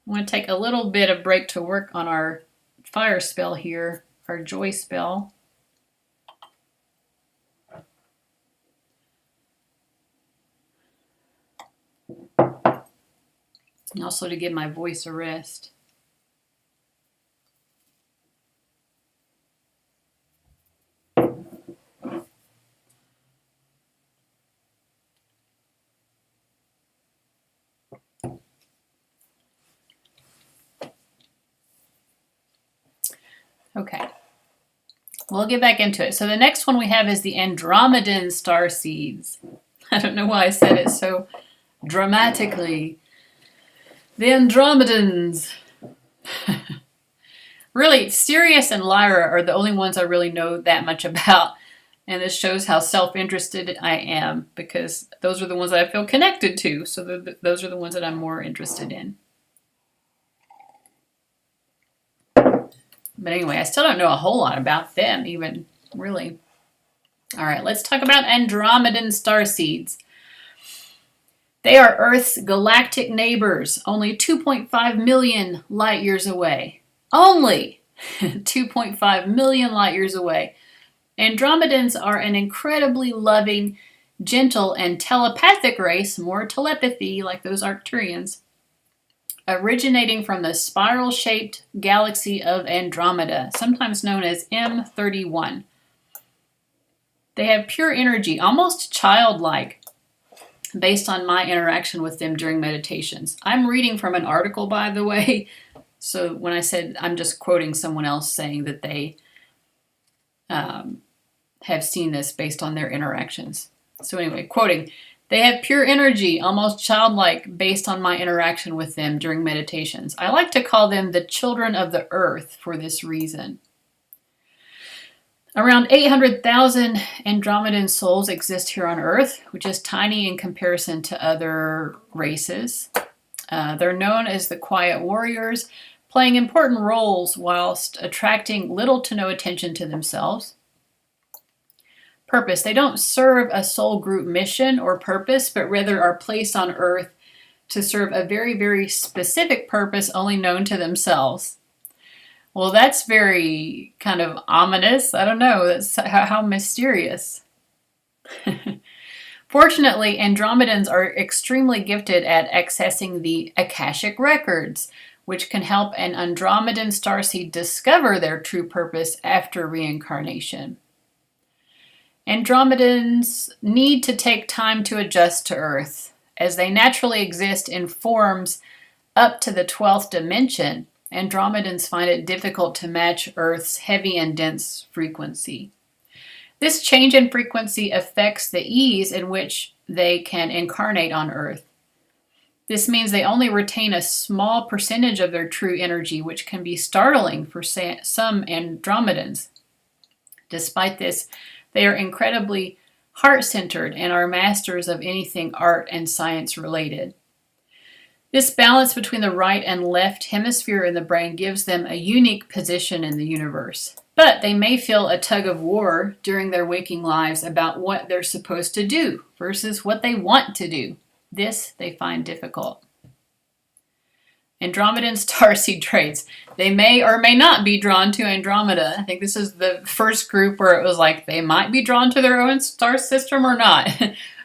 want to take a little bit of break to work on our fire spell here, our joy spell. And also to give my voice a rest. Okay. We'll get back into it. So the next one we have is the Andromedan Starseeds. I don't know why I said it so dramatically. The Andromedans. Really, Sirius and Lyra are the only ones I really know that much about. And this shows how self-interested I am, because those are the ones that I feel connected to. So those are the ones that I'm more interested in. But anyway, I still don't know a whole lot about them, even, really. All right, let's talk about Andromedan Starseeds. They are Earth's galactic neighbors, only 2.5 million light years away. Only 2.5 million light years away. Andromedans are an incredibly loving, gentle, and telepathic race, more telepathy like those Arcturians, originating from the spiral-shaped galaxy of Andromeda, sometimes known as M31. They have pure energy, almost childlike, based on my interaction with them during meditations. I'm reading from an article, by the way, so when I said I'm just quoting someone else saying that they have seen this based on their interactions. So anyway, quoting, they have pure energy, almost childlike, based on my interaction with them during meditations. I like to call them the children of the earth for this reason. Around 800,000 Andromedan souls exist here on Earth, which is tiny in comparison to other races. They're known as the quiet warriors, playing important roles whilst attracting little to no attention to themselves. Purpose. They don't serve a soul group mission or purpose, but rather are placed on Earth to serve a very, very specific purpose only known to themselves. Well, that's very kind of ominous. I don't know. That's how mysterious. Fortunately, Andromedans are extremely gifted at accessing the Akashic records, which can help an Andromedan starseed discover their true purpose after reincarnation. Andromedans need to take time to adjust to Earth, as they naturally exist in forms up to the 12th dimension. Andromedans find it difficult to match Earth's heavy and dense frequency. This change in frequency affects the ease in which they can incarnate on Earth. This means they only retain a small percentage of their true energy, which can be startling for some Andromedans. Despite this, they are incredibly heart-centered and are masters of anything art and science related. This balance between the right and left hemisphere in the brain gives them a unique position in the universe. But they may feel a tug of war during their waking lives about what they're supposed to do versus what they want to do. This they find difficult. Andromedan starseed traits. They may or may not be drawn to Andromeda. I think this is the first group where it was like they might be drawn to their own star system or not.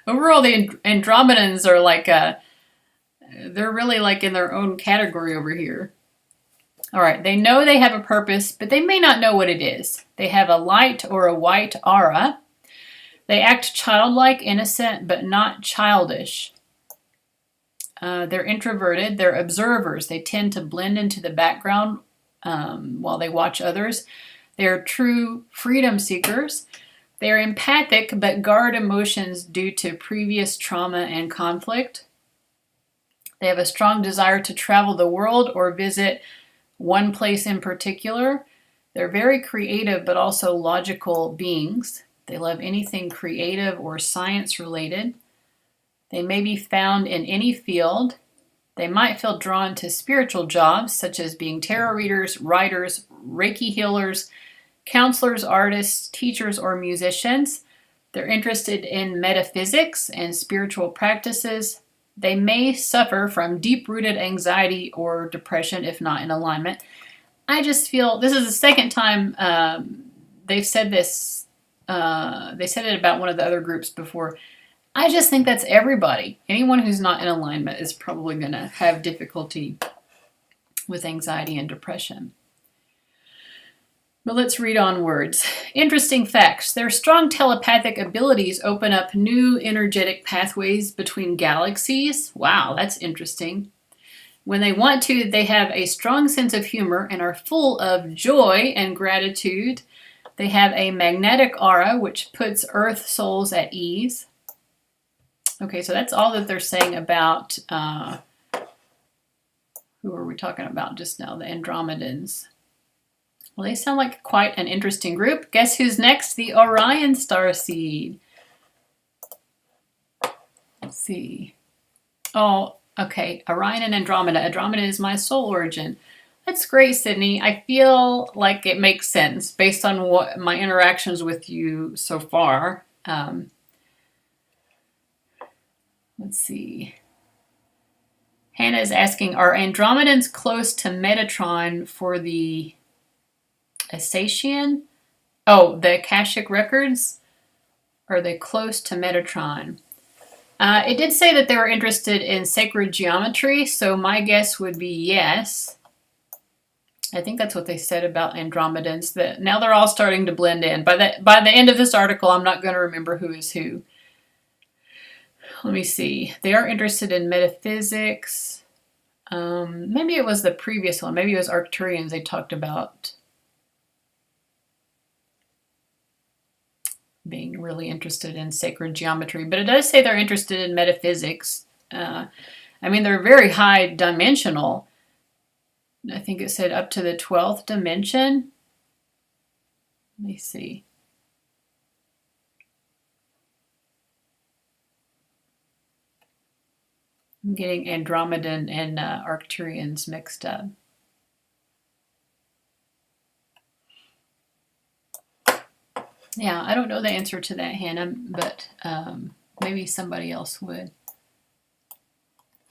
Overall, the Andromedans are like they're really like in their own category over here. All right, they know they have a purpose, but they may not know what it is. They have a light or a white aura. They act childlike, innocent, but not childish. They're introverted. They're observers. They tend to blend into the background while they watch others. They're true freedom seekers. They're empathic, but guard emotions due to previous trauma and conflict. They have a strong desire to travel the world or visit one place in particular. They're very creative, but also logical beings. They love anything creative or science related. They may be found in any field. They might feel drawn to spiritual jobs, such as being tarot readers, writers, Reiki healers, counselors, artists, teachers, or musicians. They're interested in metaphysics and spiritual practices. They may suffer from deep-rooted anxiety or depression if not in alignment. I just feel this is the second time they've said this. They said it about one of the other groups before. I just think that's everybody. Anyone who's not in alignment is probably going to have difficulty with anxiety and depression. But let's read onwards. Interesting facts. Their strong telepathic abilities open up new energetic pathways between galaxies. Wow, that's interesting. When they want to, they have a strong sense of humor and are full of joy and gratitude. They have a magnetic aura, which puts Earth souls at ease. Okay, so that's all that they're saying about, who were we talking about just now? The Andromedans. Well, they sound like quite an interesting group. Guess who's next? The Orion Starseed. Let's see. Oh, okay. Orion and Andromeda. Andromeda is my soul origin. That's great, Sydney. I feel like it makes sense based on what my interactions with you so far. Let's see. Hannah is asking, are Andromedans close to Metatron for the Asatian? Oh, the Akashic records? Are they close to Metatron? It did say that they were interested in sacred geometry, so my guess would be yes. I think that's what they said about Andromedans. That now they're all starting to blend in. By the end of this article, I'm not going to remember who is who. Let me see. They are interested in metaphysics. Maybe it was the previous one. Maybe it was Arcturians they talked about being really interested in sacred geometry. But it does say they're interested in metaphysics. I mean, they're very high dimensional. I think it said up to the 12th dimension. Let me see. I'm getting Andromedan and Arcturians mixed up. Yeah, I don't know the answer to that, Hannah, but maybe somebody else would.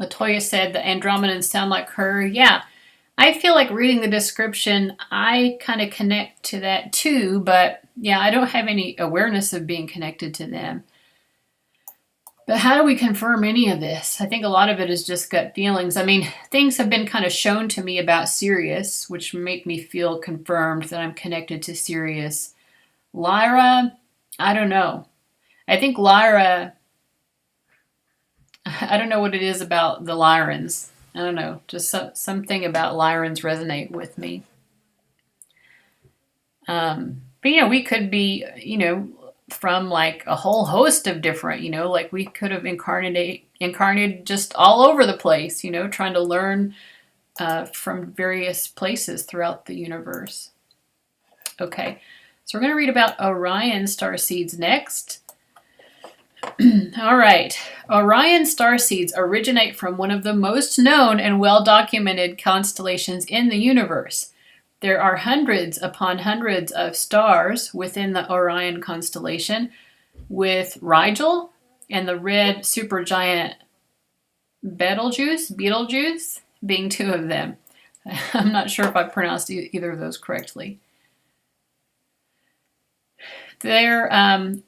Latoya said the Andromedans sound like her. Yeah, I feel like reading the description, I kind of connect to that too, but yeah, I don't have any awareness of being connected to them. But how do we confirm any of this? I think a lot of it is just gut feelings. I mean, things have been kind of shown to me about Sirius, which make me feel confirmed that I'm connected to Sirius. Lyra, I don't know. I think Lyra, I don't know what it is about the Lyrans. I don't know. Just something about Lyrans resonate with me. But yeah, we could be, from like a whole host of different, like we could have incarnated just all over the place, trying to learn from various places throughout the universe. Okay, so we're going to read about Orion Starseeds next. All right. Orion Starseeds originate from one of the most known and well-documented constellations in the universe. There are hundreds upon hundreds of stars within the Orion constellation, with Rigel and the red supergiant Betelgeuse being two of them. I'm not sure if I pronounced either of those correctly. Orion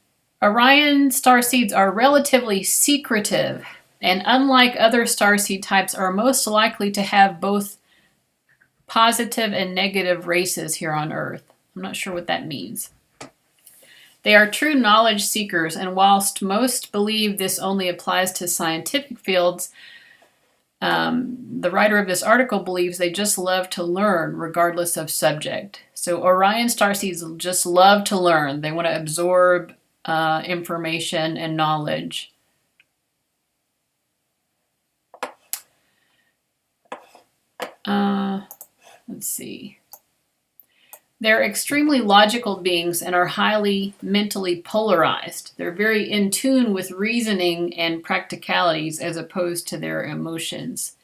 Starseeds are relatively secretive, and unlike other Starseed types, are most likely to have both positive and negative races here on Earth. I'm not sure what that means. They are true knowledge seekers, and whilst most believe this only applies to scientific fields, the writer of this article believes they just love to learn regardless of subject. So Orion Starseeds just love to learn. They want to absorb information and knowledge. Let's see. They're extremely logical beings and are highly mentally polarized. They're very in tune with reasoning and practicalities as opposed to their emotions.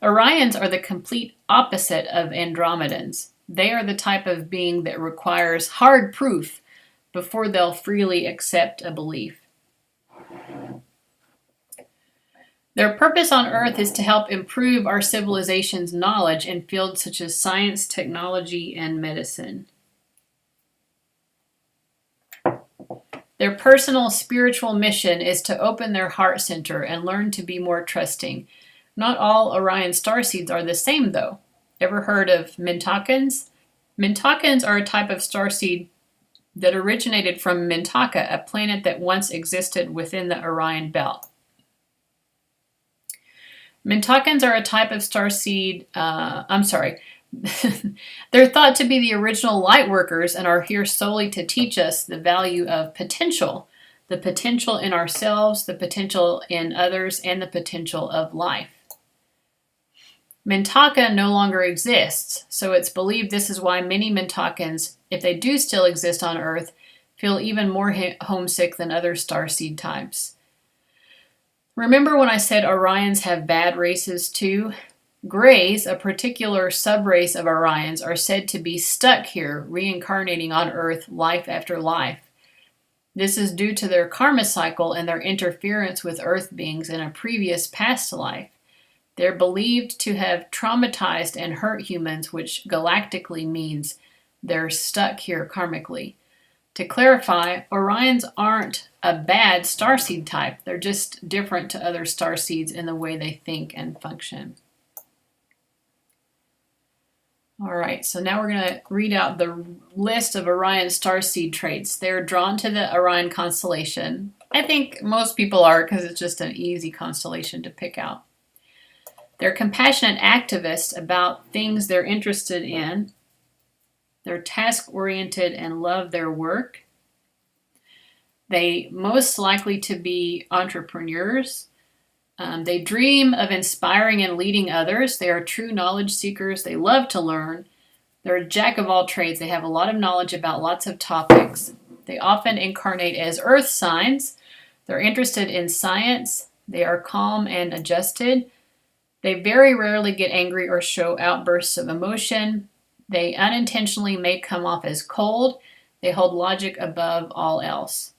Orions are the complete opposite of Andromedans. They are the type of being that requires hard proof before they'll freely accept a belief. Their purpose on Earth is to help improve our civilization's knowledge in fields such as science, technology, and medicine. Their personal spiritual mission is to open their heart center and learn to be more trusting. Not all Orion Starseeds are the same, though. Ever heard of Mintakans? Mintakans are a type of starseed that originated from Mintaka, a planet that once existed within the Orion belt. Mintakans are a type of starseed, they're thought to be the original light workers and are here solely to teach us the value of potential. The potential in ourselves, the potential in others, and the potential of life. Mintaka no longer exists, so it's believed this is why many Mintakans, if they do still exist on Earth, feel even more homesick than other starseed types. Remember when I said Orions have bad races too? Greys, a particular subrace of Orions, are said to be stuck here, reincarnating on Earth life after life. This is due to their karma cycle and their interference with Earth beings in a previous past life. They're believed to have traumatized and hurt humans, which galactically means they're stuck here karmically. To clarify, Orions aren't a bad starseed type. They're just different to other starseeds in the way they think and function. All right, so now we're going to read out the list of Orion starseed traits. They're drawn to the Orion constellation. I think most people are because it's just an easy constellation to pick out. They're compassionate activists about things they're interested in. They're task-oriented and love their work. They most likely to be entrepreneurs. They dream of inspiring and leading others. They are true knowledge seekers. They love to learn. They're a jack of all trades. They have a lot of knowledge about lots of topics. They often incarnate as earth signs. They're interested in science. They are calm and adjusted. They very rarely get angry or show outbursts of emotion. They unintentionally may come off as cold. They hold logic above all else.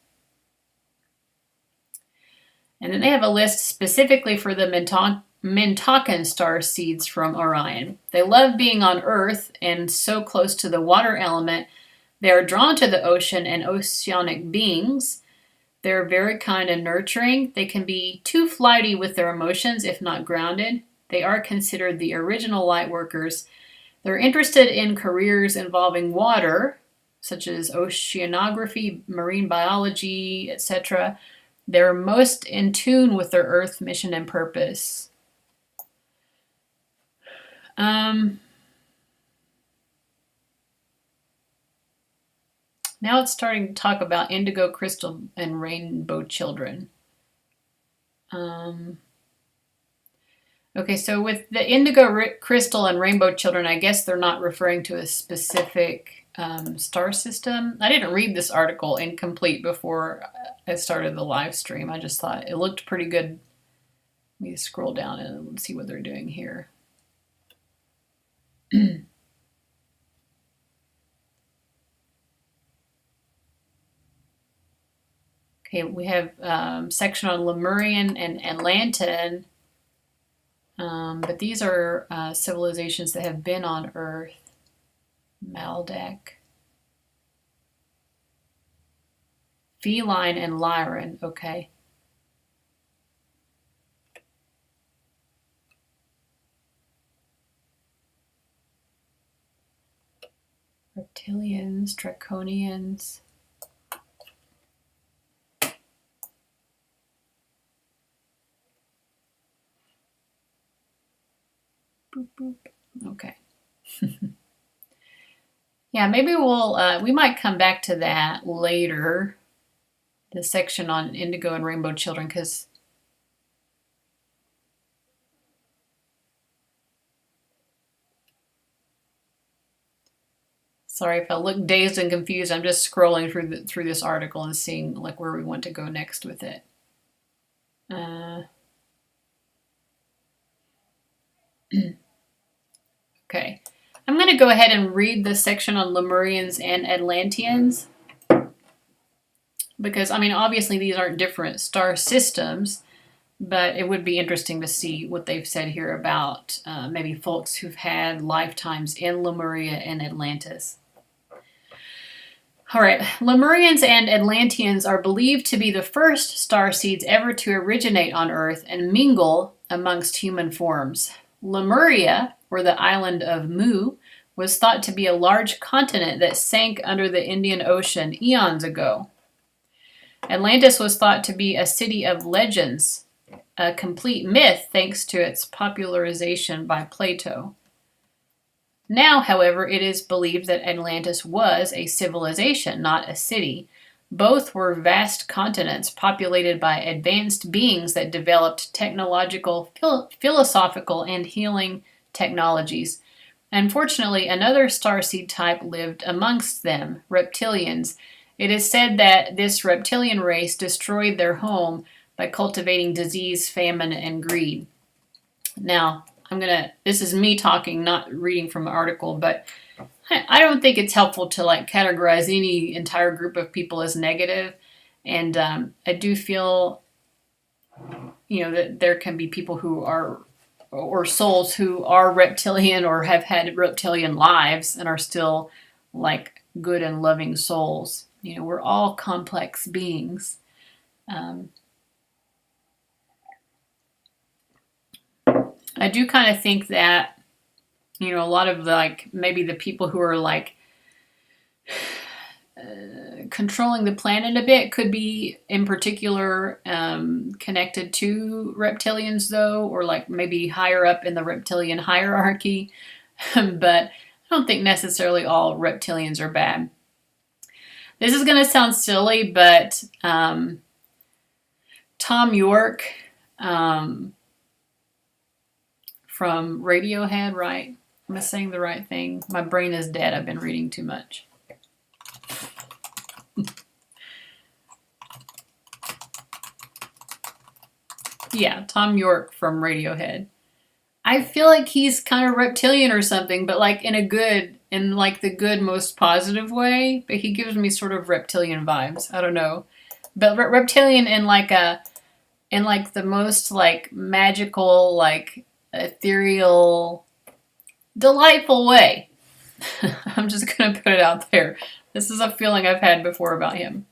And then they have a list specifically for the Mintakan starseeds from Orion. They love being on Earth and so close to the water element. They are drawn to the ocean and oceanic beings. They're very kind and nurturing. They can be too flighty with their emotions if not grounded. They are considered the original light workers. They're interested in careers involving water, such as oceanography, marine biology, etc. They're most in tune with their Earth mission and purpose. Now it's starting to talk about indigo crystal and rainbow children. Okay, so with the indigo crystal and rainbow children, I guess they're not referring to a specific star system. I didn't read this article incomplete before I started the live stream. I just thought it looked pretty good. Let me scroll down and see what they're doing here. Okay, we have section on Lemurian and Atlantean. But these are civilizations that have been on Earth. Maldak. Feline and Lyran, okay. Reptilians, Draconians. Boop, boop. Okay. Yeah, maybe we might come back to that later, the section on indigo and rainbow children, because sorry if I look dazed and confused. I'm just scrolling through this article and seeing like where we want to go next with it. Okay, I'm going to go ahead and read the section on Lemurians and Atlanteans because, I mean, obviously these aren't different star systems, but it would be interesting to see what they've said here about maybe folks who've had lifetimes in Lemuria and Atlantis. All right, Lemurians and Atlanteans are believed to be the first starseeds ever to originate on Earth and mingle amongst human forms. Lemuria, or the island of Mu, was thought to be a large continent that sank under the Indian Ocean eons ago. Atlantis was thought to be a city of legends, a complete myth thanks to its popularization by Plato. Now, however, it is believed that Atlantis was a civilization, not a city. Both were vast continents populated by advanced beings that developed technological, philosophical, and healing technologies. Unfortunately, another starseed type lived amongst them, reptilians. It is said that this reptilian race destroyed their home by cultivating disease, famine, and greed. Now, this is me talking, not reading from an article, but I don't think it's helpful to like categorize any entire group of people as negative. And I do feel, that there can be people who are, or souls who are reptilian or have had reptilian lives and are still like good and loving souls. We're all complex beings. I do kind of think that, a lot of like maybe the people who are like controlling the planet a bit could be in particular connected to reptilians though, or like maybe higher up in the reptilian hierarchy. But I don't think necessarily all reptilians are bad. This is going to sound silly, but Tom York from Radiohead, right? Am I saying the right thing? My brain is dead. I've been reading too much. Yeah, Tom York from Radiohead. I feel like he's kind of reptilian or something, but like in the good, most positive way. But he gives me sort of reptilian vibes. I don't know, but reptilian in the most like magical, like ethereal, delightful way. I'm just gonna put it out there. This is a feeling I've had before about him.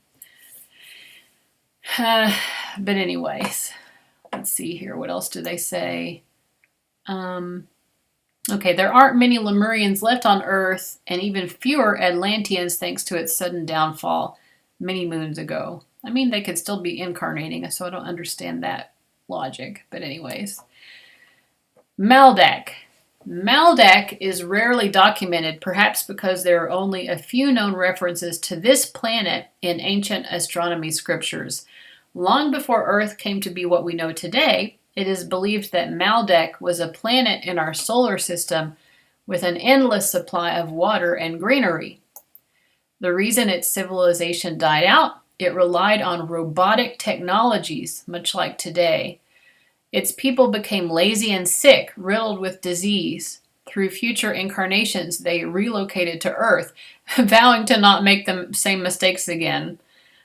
But anyways, let's see here. What else do they say? Okay, there aren't many Lemurians left on Earth, and even fewer Atlanteans thanks to its sudden downfall many moons ago. I mean, they could still be incarnating, so I don't understand that logic. But anyways. Maldak. Maldak is rarely documented, perhaps because there are only a few known references to this planet in ancient astronomy scriptures. Long before Earth came to be what we know today, it is believed that Maldak was a planet in our solar system with an endless supply of water and greenery. The reason its civilization died out, it relied on robotic technologies, much like today. Its people became lazy and sick, riddled with disease. Through future incarnations, they relocated to Earth, vowing to not make the same mistakes again.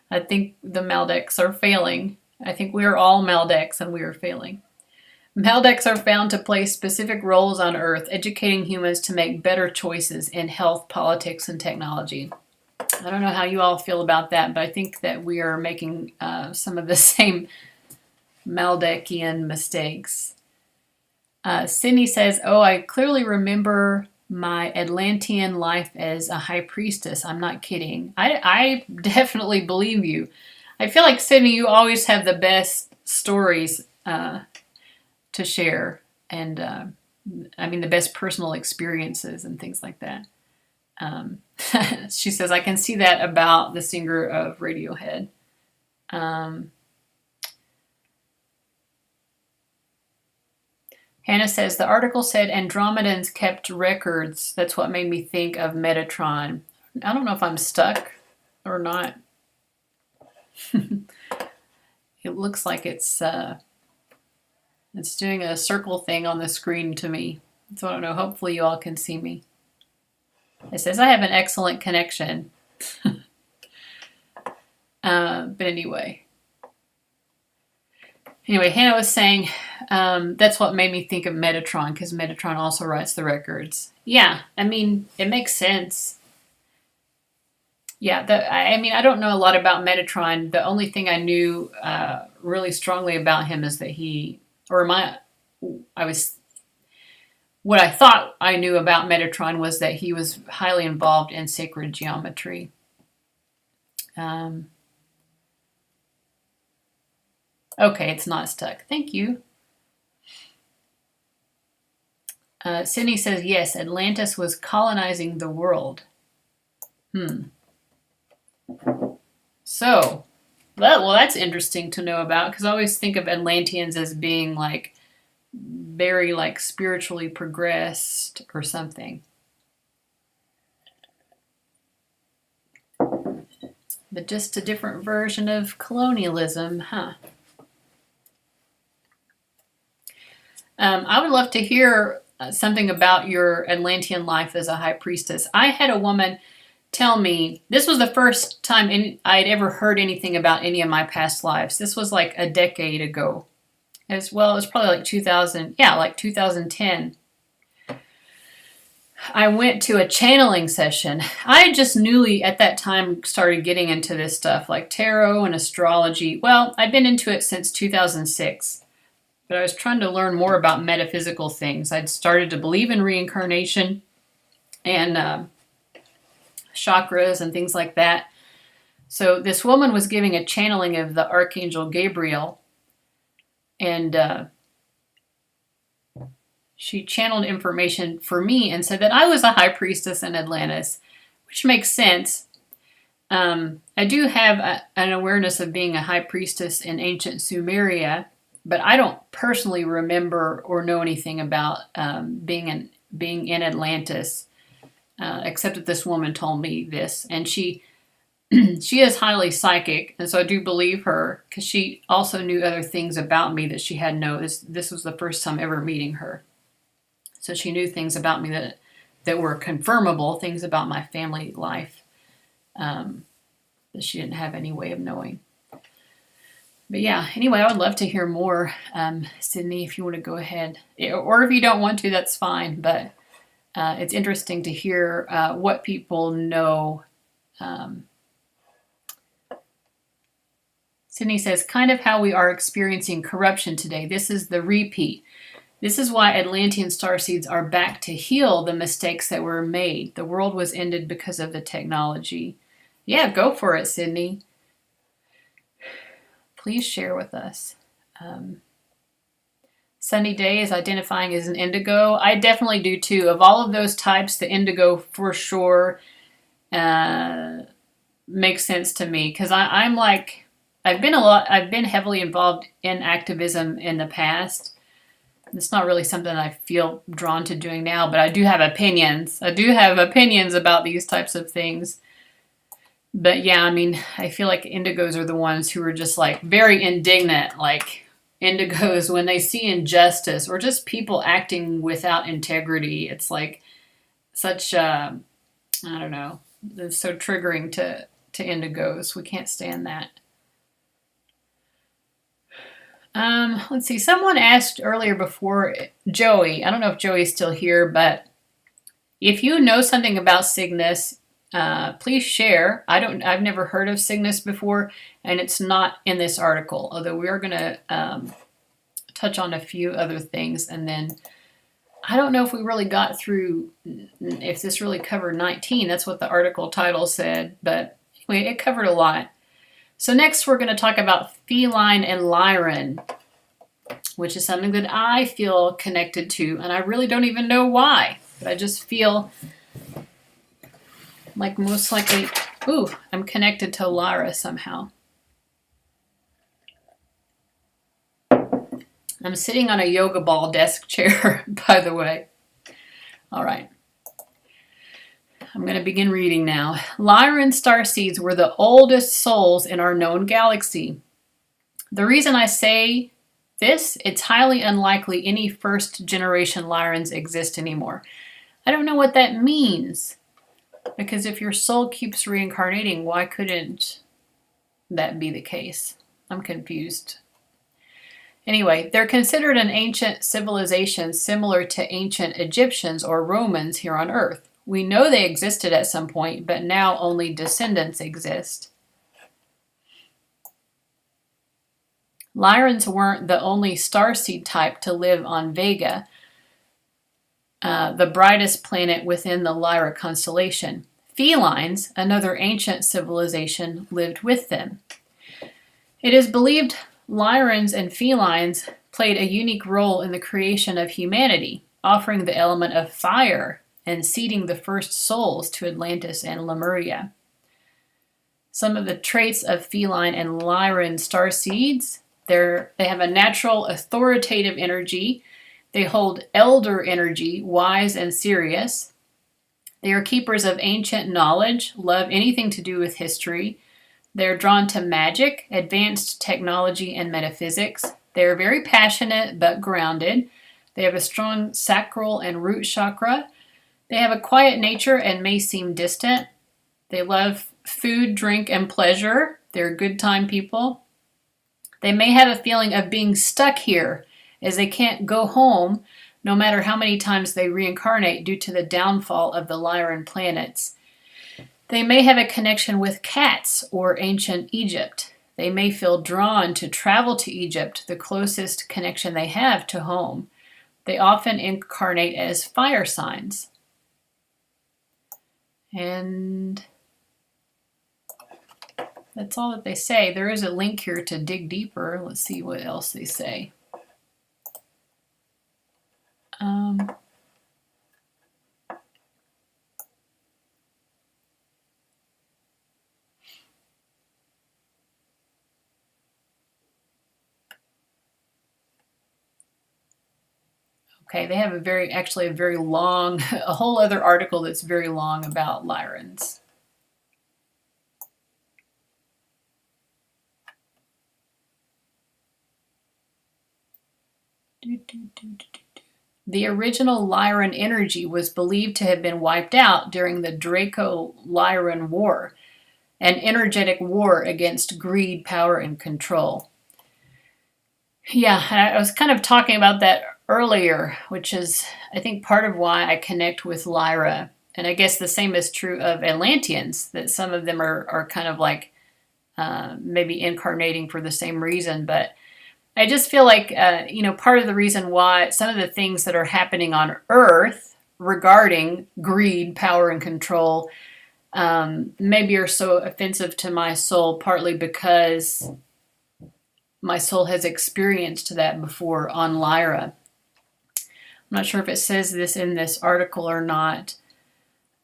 I think the Maldeks are failing. I think we are all Maldeks and we are failing. Maldeks are found to play specific roles on Earth, educating humans to make better choices in health, politics, and technology. I don't know how you all feel about that, but I think that we are making some of the same Maldekian mistakes. Sydney says, I clearly remember my Atlantean life as a high priestess. I'm not kidding. I definitely believe you. I feel like, Sydney, you always have the best stories to share. And the best personal experiences and things like that. She says, I can see that about the singer of Radiohead. Hannah says, the article said Andromedans kept records. That's what made me think of Metatron. I don't know if I'm stuck or not. It looks like it's doing a circle thing on the screen to me. So I don't know. Hopefully you all can see me. It says, I have an excellent connection. But anyway. Anyway, Hannah was saying that's what made me think of Metatron, because Metatron also writes the records. Yeah, it makes sense. Yeah, I don't know a lot about Metatron. The only thing I knew really strongly about him is that what I thought I knew about Metatron was that he was highly involved in sacred geometry. Okay, it's not stuck. Thank you. Sydney says, yes, Atlantis was colonizing the world. So, well, that's interesting to know about, because I always think of Atlanteans as being like very like spiritually progressed or something. But just a different version of colonialism, huh? I would love to hear something about your Atlantean life as a high priestess. I had a woman tell me, this was the first time I'd ever heard anything about any of my past lives. This was like a decade ago. As well, it was probably like 2000, yeah, like 2010. I went to a channeling session. I had just newly at that time started getting into this stuff like tarot and astrology. Well, I'd been into it since 2006. But I was trying to learn more about metaphysical things. I'd started to believe in reincarnation and chakras and things like that. So this woman was giving a channeling of the Archangel Gabriel, and she channeled information for me and said that I was a high priestess in Atlantis, which makes sense. I do have an awareness of being a high priestess in ancient Sumeria, but I don't personally remember or know anything about being in Atlantis, except that this woman told me this, and she is highly psychic, and so I do believe her, because she also knew other things about me that she had known. This was the first time ever meeting her, so she knew things about me that were confirmable, things about my family life that she didn't have any way of knowing. But yeah, anyway, I would love to hear more, Sydney, if you want to go ahead. Or if you don't want to, that's fine. But it's interesting to hear what people know. Sydney says, kind of how we are experiencing corruption today. This is the repeat. This is why Atlantean Starseeds are back to heal the mistakes that were made. The world was ended because of the technology. Yeah, go for it, Sydney. Please share with us. Sunny Day is identifying as an indigo. I definitely do too. Of all of those types, the indigo for sure makes sense to me, because I'm like, I've been heavily involved in activism in the past. It's not really something I feel drawn to doing now, but I do have opinions. I do have opinions about these types of things. But yeah, I mean, I feel like indigos are the ones who are just like very indignant, like indigos when they see injustice or just people acting without integrity. It's like such, I don't know, it's so triggering to indigos. We can't stand that. Let's see, someone asked earlier before, Joey, I don't know if Joey's still here, but if you know something about Cygnus, please share. I've never heard of Cygnus before, and it's not in this article, although we are going to touch on a few other things, and then I don't know if we really got through, if this really covered 19. That's what the article title said, but anyway, it covered a lot. So next we're going to talk about feline and Lyran, which is something that I feel connected to, and I really don't even know why, but I just feel like most likely, I'm connected to Lyra somehow. I'm sitting on a yoga ball desk chair, by the way. All right. I'm going to begin reading now. Lyran Starseeds were the oldest souls in our known galaxy. The reason I say this, it's highly unlikely any first-generation Lyrans exist anymore. I don't know what that means. Because if your soul keeps reincarnating, why couldn't that be the case? I'm confused. Anyway, they're considered an ancient civilization similar to ancient Egyptians or Romans here on Earth. We know they existed at some point, but now only descendants exist. Lyrans weren't the only starseed type to live on Vega, the brightest planet within the Lyra constellation. Felines, another ancient civilization, lived with them. It is believed Lyrans and felines played a unique role in the creation of humanity, offering the element of fire and seeding the first souls to Atlantis and Lemuria. Some of the traits of feline and Lyran starseeds: they have a natural authoritative energy. They hold elder energy, wise and serious. They are keepers of ancient knowledge, love anything to do with history. They're drawn to magic, advanced technology, and metaphysics. They are very passionate but grounded. They have a strong sacral and root chakra. They have a quiet nature and may seem distant. They love food, drink, and pleasure. They're good time people. They may have a feeling of being stuck here, as they can't go home no matter how many times they reincarnate due to the downfall of the Lyran planets. They may have a connection with cats or ancient Egypt. They may feel drawn to travel to Egypt, the closest connection they have to home. They often incarnate as fire signs. And that's all that they say. There is a link here to dig deeper. Let's see what else they say. Okay, they have a very long, a whole other article that's very long about Lyrans. The original Lyran energy was believed to have been wiped out during the Draco-Lyran War, an energetic war against greed, power, and control. Yeah, I was kind of talking about that earlier, which is, I think, part of why I connect with Lyra. And I guess the same is true of Atlanteans, that some of them are kind of like maybe incarnating for the same reason. But I just feel like, part of the reason why some of the things that are happening on Earth regarding greed, power, and control maybe are so offensive to my soul, partly because my soul has experienced that before on Lyra. I'm not sure if it says this in this article or not.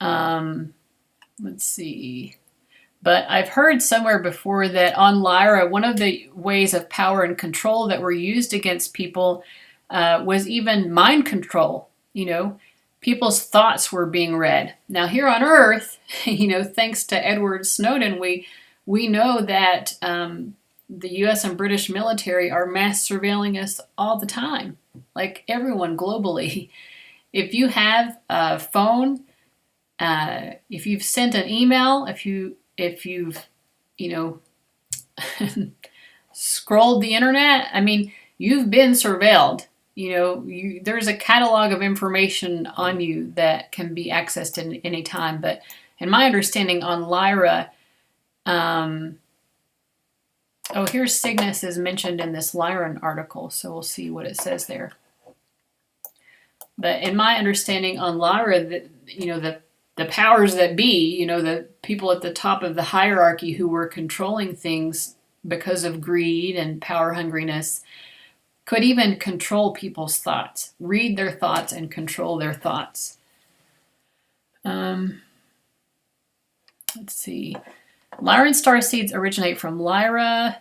Let's see. But I've heard somewhere before that on Lyra, one of the ways of power and control that were used against people was even mind control. People's thoughts were being read. Now here on Earth, thanks to Edward Snowden, we know that the U.S. and British military are mass surveilling us all the time, like everyone globally. If you have a phone, if you've sent an email, if you've scrolled the internet, you've been surveilled. There's a catalog of information on you that can be accessed at any time. But in my understanding on Lyra, here's Cygnus is mentioned in this Lyran article, so we'll see what it says there. But in my understanding on Lyra, the powers that be, the people at the top of the hierarchy who were controlling things because of greed and power hungriness, could even control people's thoughts, read their thoughts and control their thoughts. Let's see. Lyran starseeds originate from Lyra.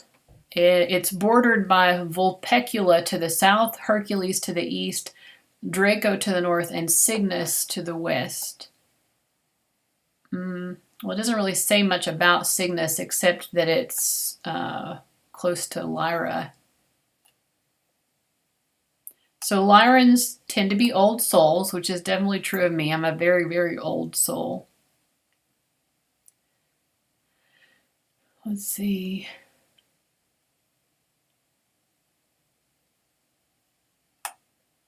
It's bordered by Vulpecula to the south, Hercules to the east, Draco to the north, and Cygnus to the west. Well, it doesn't really say much about Cygnus except that it's close to Lyra. So Lyrans tend to be old souls, which is definitely true of me. I'm a very, very old soul. Let's see.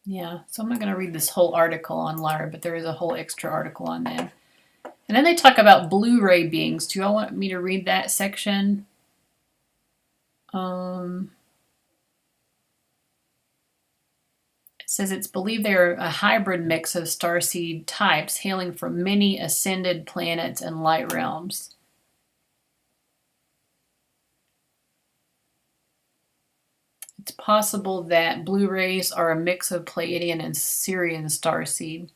Yeah, so I'm not going to read this whole article on Lyra, but there is a whole extra article on them. And then they talk about Blu-ray beings. Do you all want me to read that section? It says it's believed they're a hybrid mix of starseed types hailing from many ascended planets and light realms. It's possible that blue rays are a mix of Pleiadian and Sirian starseed.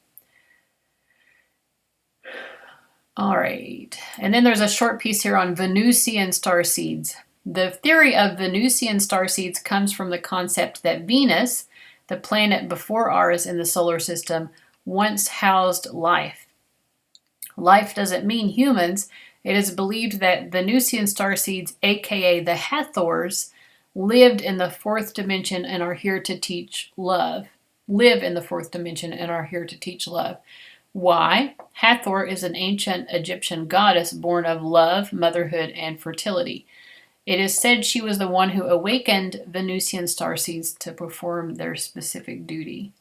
All right. And then there's a short piece here on Venusian starseeds. The theory of Venusian starseeds comes from the concept that Venus, the planet before ours in the solar system, once housed life. Life doesn't mean humans. It is believed that Venusian starseeds, aka the Hathors, lived in the fourth dimension and are here to teach love. Live in the fourth dimension and are here to teach love. Why? Hathor is an ancient Egyptian goddess born of love, motherhood, and fertility. It is said she was the one who awakened Venusian starseeds to perform their specific duty.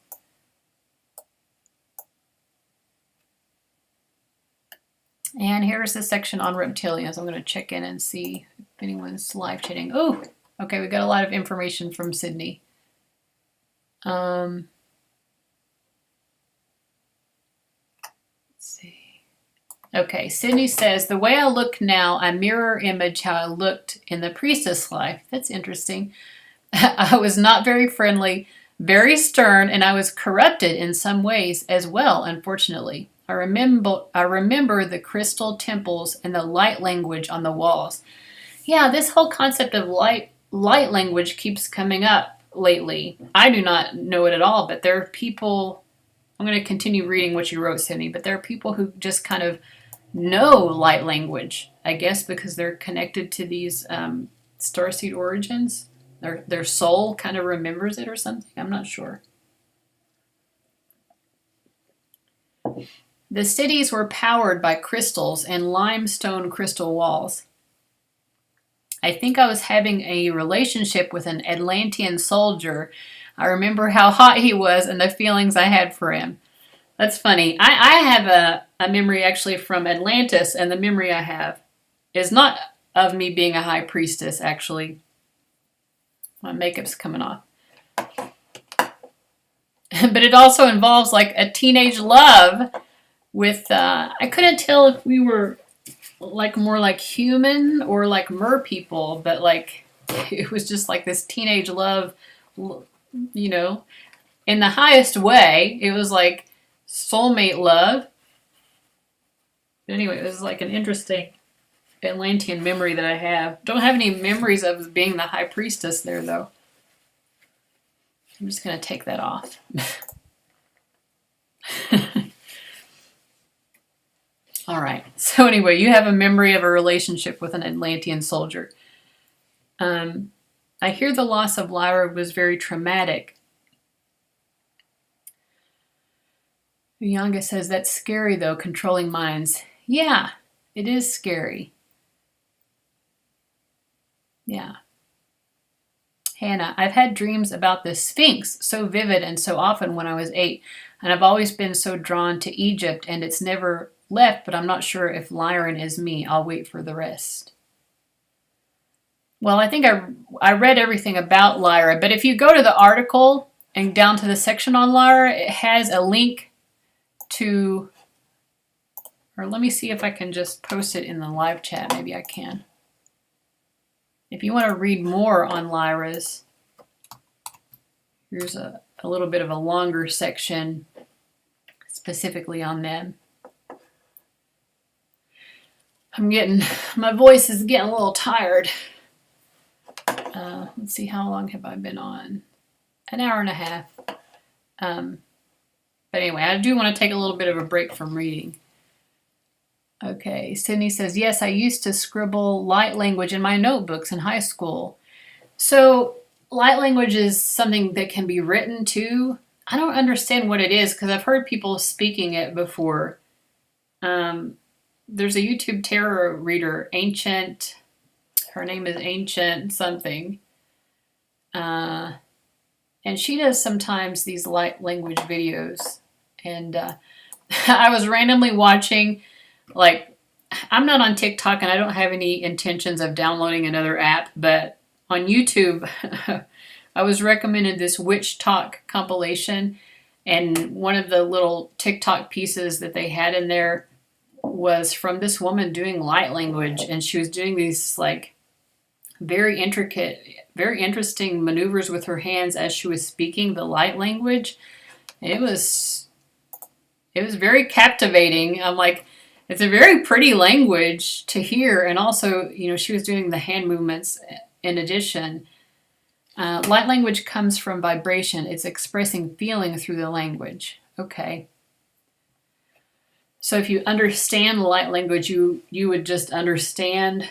And here's the section on reptilians. I'm going to check in and see if anyone's live chatting. Oh, okay, we got a lot of information from Sydney. Let's see. Okay, Sydney says, the way I look now, I mirror image how I looked in the priestess life. That's interesting. I was not very friendly, very stern, and I was corrupted in some ways as well, unfortunately. I remember the crystal temples and the light language on the walls. Yeah, this whole concept of light language keeps coming up lately. I do not know it at all, but there are people, I'm going to continue reading what you wrote, Sydney, but there are people who just kind of know light language, I guess, because they're connected to these starseed origins. Their soul kind of remembers it or something. I'm not sure. The cities were powered by crystals and limestone crystal walls. I think I was having a relationship with an Atlantean soldier. I remember how hot he was and the feelings I had for him. That's funny. I have a memory actually from Atlantis, and the memory I have is not of me being a high priestess, actually. My makeup's coming off. But it also involves like a teenage love with, I couldn't tell if we were like more like human or like mer people, but like it was just like this teenage love, you know, in the highest way. It was like soulmate love. But anyway, it was like an interesting Atlantean memory that I have. Don't have any memories of being the high priestess there though. I'm just going to take that off. All right. So anyway, you have a memory of a relationship with an Atlantean soldier. I hear the loss of Lyra was very traumatic. Uyanga says, that's scary though, controlling minds. Yeah, it is scary. Yeah. Hannah, I've had dreams about the Sphinx, so vivid and so often when I was 8. And I've always been so drawn to Egypt, and it's never left, but I'm not sure if Lyran is me. I'll wait for the rest. Well, I think I read everything about Lyra, but if you go to the article and down to the section on Lyra, it has a link to, or let me see if I can just post it in the live chat. Maybe I can. If you want to read more on Lyras, here's a little bit of a longer section specifically on them. My voice is getting a little tired. Let's see, how long have I been on? An hour and a half. But anyway, I do want to take a little bit of a break from reading. Okay, Sydney says, yes, I used to scribble light language in my notebooks in high school. So light language is something that can be written too. I don't understand what it is because I've heard people speaking it before. There's a YouTube tarot reader, Ancient, her name is Ancient something. And she does sometimes these light language videos. And I was randomly watching, like, I'm not on TikTok and I don't have any intentions of downloading another app, but on YouTube, I was recommended this Witch Talk compilation, and one of the little TikTok pieces that they had in there was from this woman doing light language, and she was doing these like very intricate, very interesting maneuvers with her hands as she was speaking the light language. It was very captivating. I'm like, it's a very pretty language to hear. And also, you know, she was doing the hand movements in addition. Light language comes from vibration. It's expressing feeling through the language. Okay. So if you understand light language, you would just understand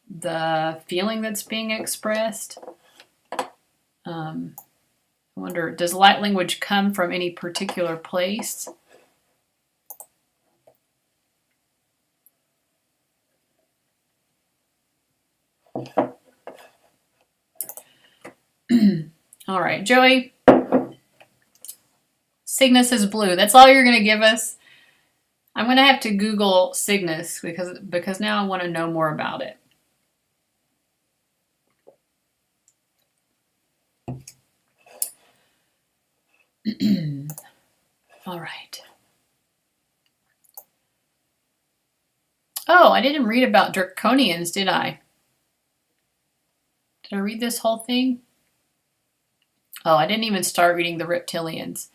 the feeling that's being expressed. I wonder, does light language come from any particular place? All right, Joey. Cygnus is blue. That's all you're going to give us? I'm going to have to Google Cygnus because now I want to know more about it. All right. Oh, I didn't read about Draconians, did I? Did I read this whole thing? Oh, I didn't even start reading the Reptilians.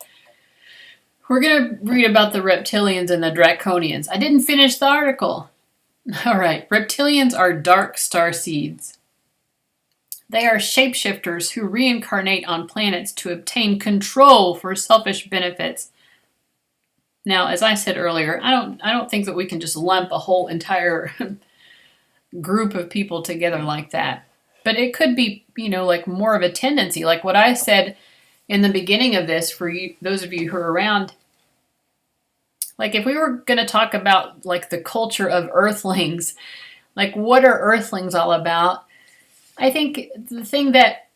We're going to read about the Reptilians and the Draconians. I didn't finish the article. All right. Reptilians are dark starseeds. They are shapeshifters who reincarnate on planets to obtain control for selfish benefits. Now, as I said earlier, I don't think that we can just lump a whole entire group of people together like that. But it could be, you know, like more of a tendency, like what I said in the beginning of this for you, those of you who are around. Like if we were going to talk about like the culture of Earthlings, like what are Earthlings all about? I think the thing that,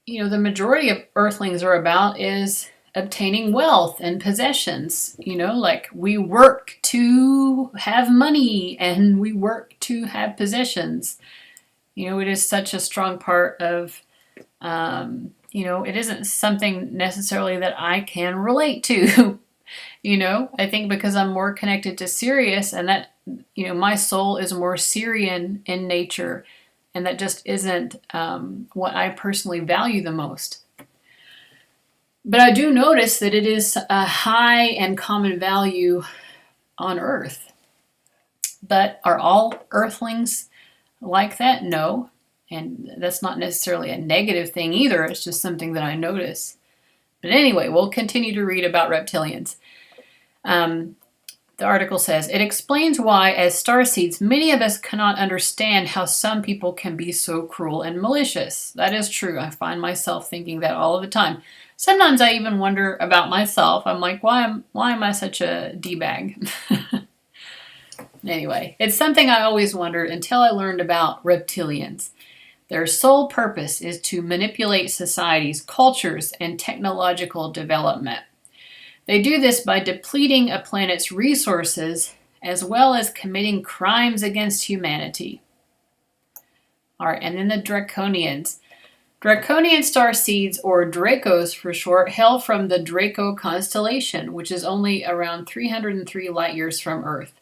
you know, the majority of Earthlings are about is obtaining wealth and possessions. You know, like we work to have money and we work to have possessions. You know, it is such a strong part of, you know, it isn't something necessarily that I can relate to. You know, I think because I'm more connected to Sirius and that, you know, my soul is more Sirian in nature. And that just isn't what I personally value the most. But I do notice that it is a high and common value on Earth. But are all Earthlings like that? No. And that's not necessarily a negative thing either. It's just something that I notice. But anyway, we'll continue to read about Reptilians. The article says, it explains why, as starseeds, many of us cannot understand how some people can be so cruel and malicious. That is true. I find myself thinking that all of the time. Sometimes I even wonder about myself. I'm like, why am I such a D-bag? Anyway, it's something I always wondered until I learned about Reptilians. Their sole purpose is to manipulate societies, cultures, and technological development. They do this by depleting a planet's resources as well as committing crimes against humanity. All right, and then the Draconians. Draconian Starseeds, or Dracos for short, hail from the Draco constellation, which is only around 303 light years from Earth.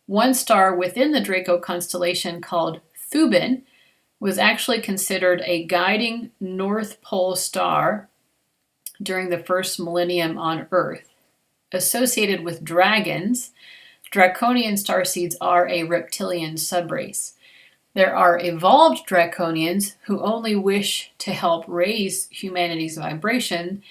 One star within the Draco constellation, called Thuban, was actually considered a guiding North Pole star during the first millennium on Earth. Associated with dragons, Draconian Starseeds are a reptilian subrace. There are evolved Draconians who only wish to help raise humanity's vibration,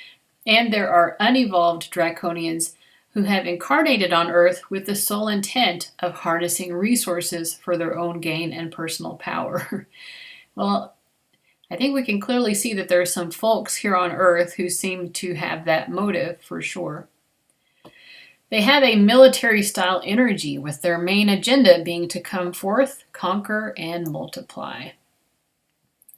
and there are unevolved Draconians who have incarnated on Earth with the sole intent of harnessing resources for their own gain and personal power. Well, I think we can clearly see that there are some folks here on Earth who seem to have that motive for sure. They have a military-style energy, with their main agenda being to come forth, conquer, and multiply.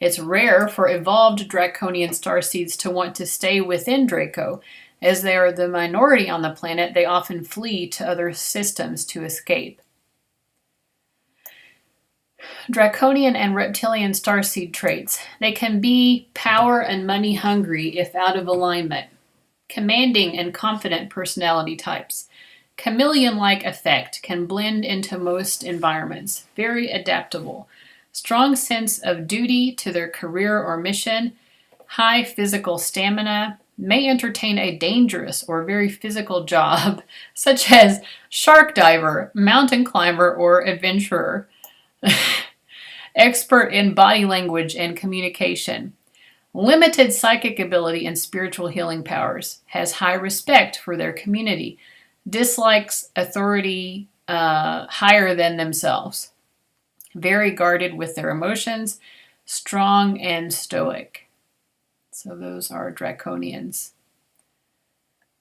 It's rare for evolved Draconian Starseeds to want to stay within Draco. As they are the minority on the planet, they often flee to other systems to escape. Draconian and Reptilian Starseed traits. They can be power and money hungry if out of alignment. Commanding and confident personality types. Chameleon-like effect, can blend into most environments. Very adaptable. strong sense of duty to their career or mission, high physical stamina, may entertain a dangerous or very physical job, such as shark diver, mountain climber, or adventurer. Expert in body language and communication. Limited psychic ability and spiritual healing powers. Has high respect for their community. Dislikes authority higher than themselves. Very guarded with their emotions. Strong and stoic. So those are draconians.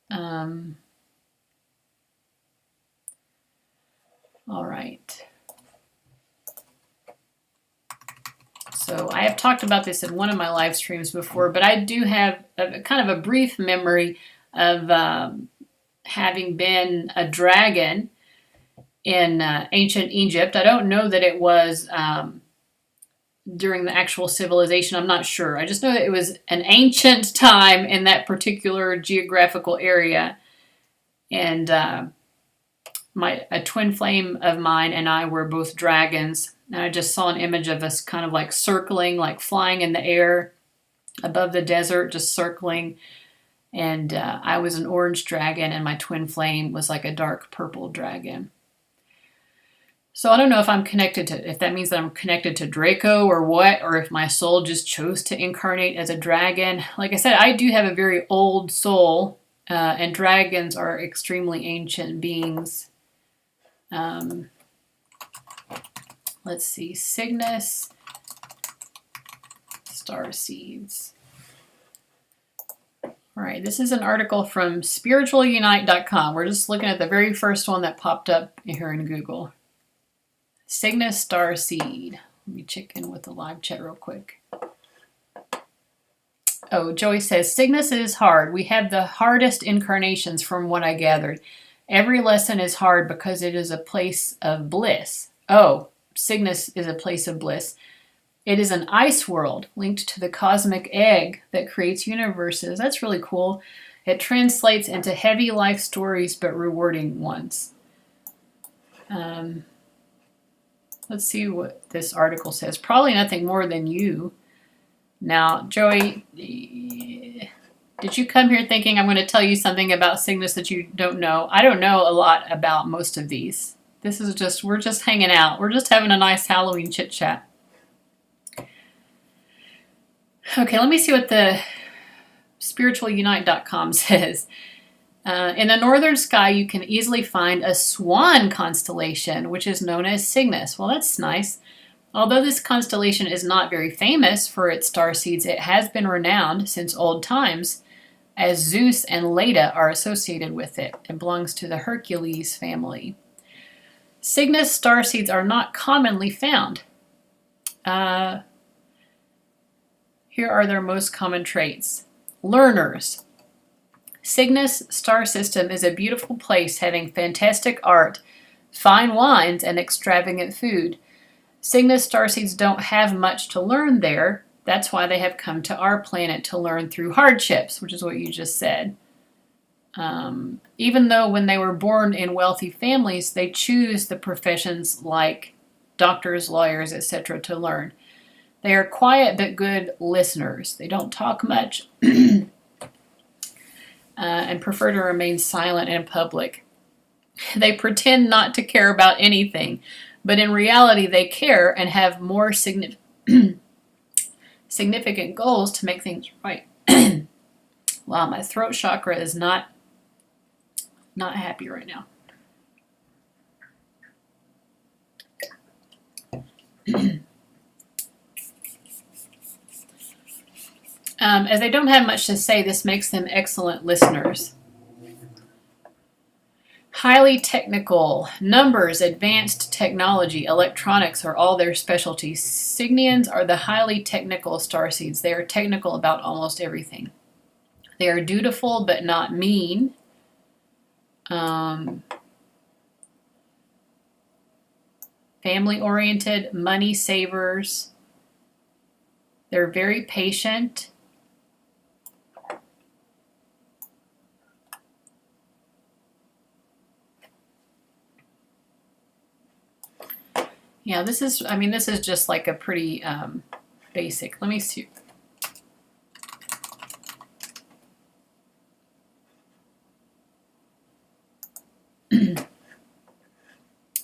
All right. So I have talked about this in one of my live streams before, but I do have kind of a brief memory of having been a dragon in ancient Egypt. I don't know that it was during the actual civilization. I'm not sure. I just know that it was an ancient time in that particular geographical area. And a twin flame of mine and I were both dragons. And I just saw an image of us kind of like circling, like flying in the air above the desert, just circling. And I was an orange dragon and my twin flame was like a dark purple dragon. So I don't know if I'm connected to, if that means that I'm connected to Draco or what, or if my soul just chose to incarnate as a dragon. Like I said, I do have a very old soul, and dragons are extremely ancient beings. Let's see, Cygnus Starseeds. All right, this is an article from spiritualunite.com. We're just looking at the very first one that popped up here in Google. Cygnus Starseed. Let me check in with the live chat real quick. Oh, Joey says, Cygnus is hard. We have the hardest incarnations from what I gathered. Every lesson is hard because it is a place of bliss. Oh, Cygnus is a place of bliss. It is an ice world linked to the cosmic egg that creates universes. That's really cool. It translates into heavy life stories, but rewarding ones. Let's see what this article says. Probably nothing more than you. Now, Joey, did you come here thinking I'm going to tell you something about Cygnus that you don't know? I don't know a lot about most of these. This is just, we're just hanging out. We're just having a nice Halloween chit chat. Okay, let me see what the spiritualunite.com says. In the northern sky, you can easily find a swan constellation, which is known as Cygnus. Well, that's nice. Although this constellation is not very famous for its starseeds, it has been renowned since old times, as Zeus and Leda are associated with it. It belongs to the Hercules family. Cygnus starseeds are not commonly found. Here are their most common traits. Learners. Cygnus star system is a beautiful place having fantastic art, fine wines, and extravagant food. Cygnus starseeds don't have much to learn there. That's why they have come to our planet to learn through hardships, which is what you just said. Even though when they were born in wealthy families, they choose the professions like doctors, lawyers, etc. to learn. They are quiet but good listeners. They don't talk much. And prefer to remain silent in public. They pretend not to care about anything, but in reality they care and have more significant goals to make things right. Wow, my throat chakra is not happy right now. As they don't have much to say, this makes them excellent listeners. Highly technical. Numbers, advanced technology, electronics are all their specialties. Cygnians are the highly technical starseeds. They are technical about almost everything. They are dutiful but not mean. Family-oriented, money savers. They're very patient. Yeah, this is, I mean, this is just like a pretty basic. Let me see.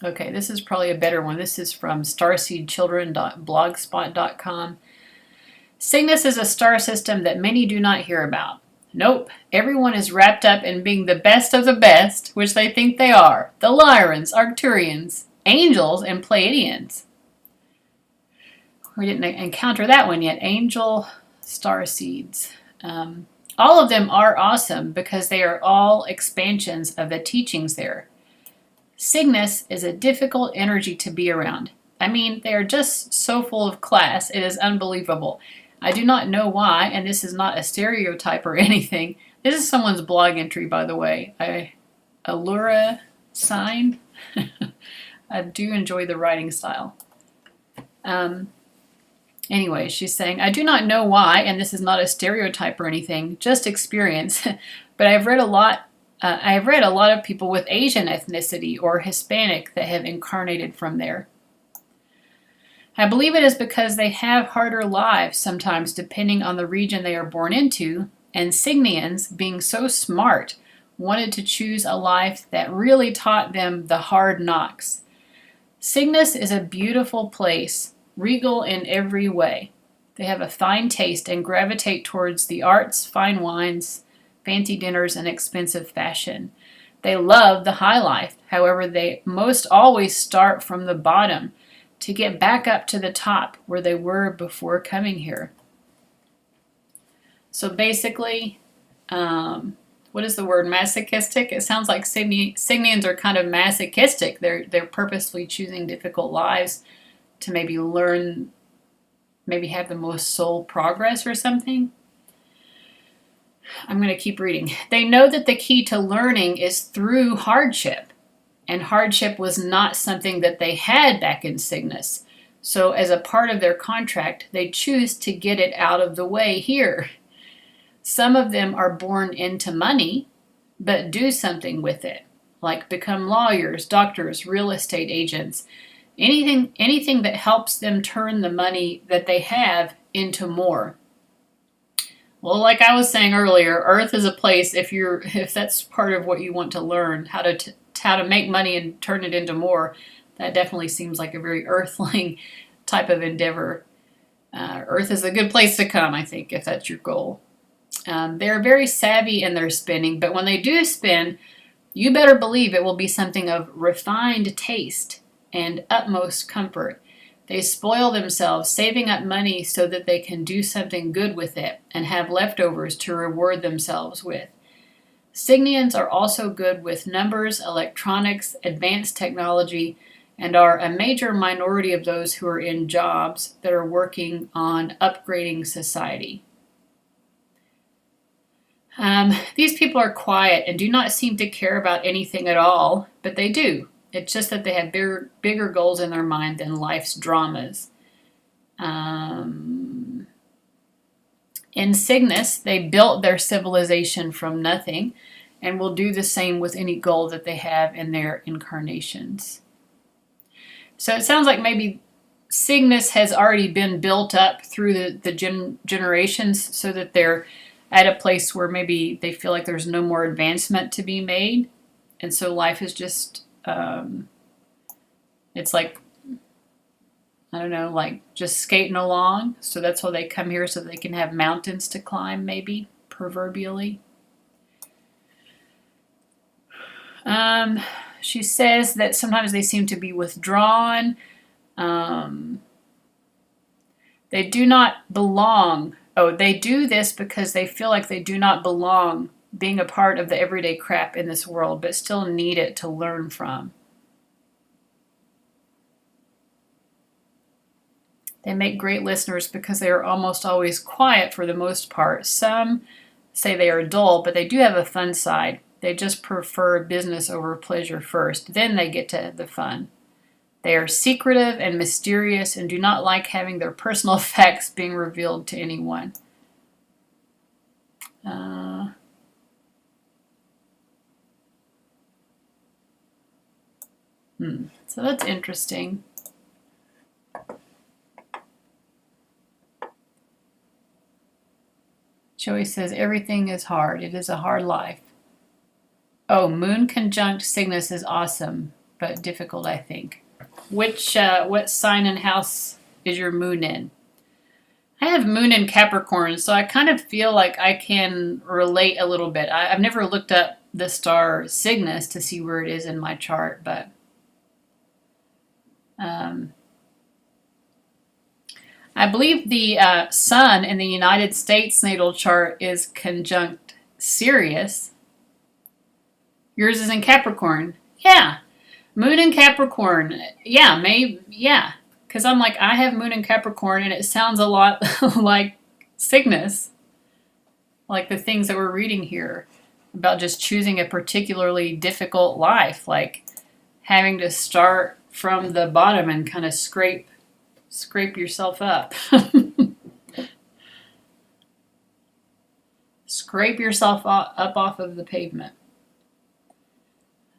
Okay, this is probably a better one. This is from starseedchildren.blogspot.com. Cygnus is a star system that many do not hear about. Nope, everyone is wrapped up in being the best of the best, which they think they are. The Lyrans, Arcturians, angels, and Pleiadians. We didn't encounter that one yet. Angel Starseeds. All of them are awesome because they are all expansions of the teachings there. Cygnus is a difficult energy to be around. I mean, they are just so full of class, it is unbelievable. I do not know why, and this is not a stereotype or anything. This is someone's blog entry, by the way. A Lyra sign. I do enjoy the writing style. Anyway, she's saying, I do not know why, and this is not a stereotype or anything, just experience. But I have read a lot of people with Asian ethnicity or Hispanic that have incarnated from there. I believe it is because they have harder lives sometimes depending on the region they are born into, and Cygnians, being so smart, wanted to choose a life that really taught them the hard knocks. Cygnus is a beautiful place, regal in every way. They have a fine taste and gravitate towards the arts, fine wines, fancy dinners, and expensive fashion. They love the high life. However, they most always start from the bottom to get back up to the top where they were before coming here. So basically, what is the word? Masochistic? It sounds like Cygnians are kind of masochistic. They're purposely choosing difficult lives to maybe learn, maybe have the most soul progress or something. I'm going to keep reading. They know that the key to learning is through hardship. And hardship was not something that they had back in Cygnus. So as a part of their contract, they choose to get it out of the way here. Some of them are born into money, but do something with it, like become lawyers, doctors, real estate agents, anything that helps them turn the money that they have into more. Well, like I was saying earlier, Earth is a place, if that's part of what you want to learn, how to make money and turn it into more, that definitely seems like a very Earthling type of endeavor. Earth is a good place to come, I think, if that's your goal. They're very savvy in their spending, but when they do spend, you better believe it will be something of refined taste and utmost comfort. They spoil themselves, saving up money so that they can do something good with it and have leftovers to reward themselves with. Cygnians are also good with numbers, electronics, advanced technology, and are a major minority of those who are in jobs that are working on upgrading society. These people are quiet and do not seem to care about anything at all, but they do. It's just that they have bigger goals in their mind than life's dramas. In Cygnus, they built their civilization from nothing and will do the same with any goal that they have in their incarnations. So it sounds like maybe Cygnus has already been built up through the generations so that they're at a place where maybe they feel like there's no more advancement to be made. And so life is just, it's like, I don't know, like just skating along. So that's why they come here, so they can have mountains to climb, maybe, proverbially. She says that sometimes they seem to be withdrawn. They do not belong. Oh, they do this because they feel like they do not belong being a part of the everyday crap in this world, but still need it to learn from. They make great listeners because they are almost always quiet for the most part. Some say they are dull, but they do have a fun side. They just prefer business over pleasure first. Then they get to the fun. They are secretive and mysterious and do not like having their personal facts being revealed to anyone. So that's interesting. Joey says, everything is hard. It is a hard life. Oh, Moon conjunct Cygnus is awesome, but difficult, I think. What sign and house is your moon in? I have moon in Capricorn, so I kind of feel like I can relate a little bit. I've never looked up the star Cygnus to see where it is in my chart, but I believe the sun in the United States natal chart is conjunct Sirius. Yours is in Capricorn. Yeah. Moon in Capricorn. Yeah, maybe. Yeah. Because I'm like, I have moon in Capricorn, and it sounds a lot like Cygnus. Like the things that we're reading here about just choosing a particularly difficult life. Like having to start from the bottom and kind of scrape yourself up. Scrape yourself up off of the pavement.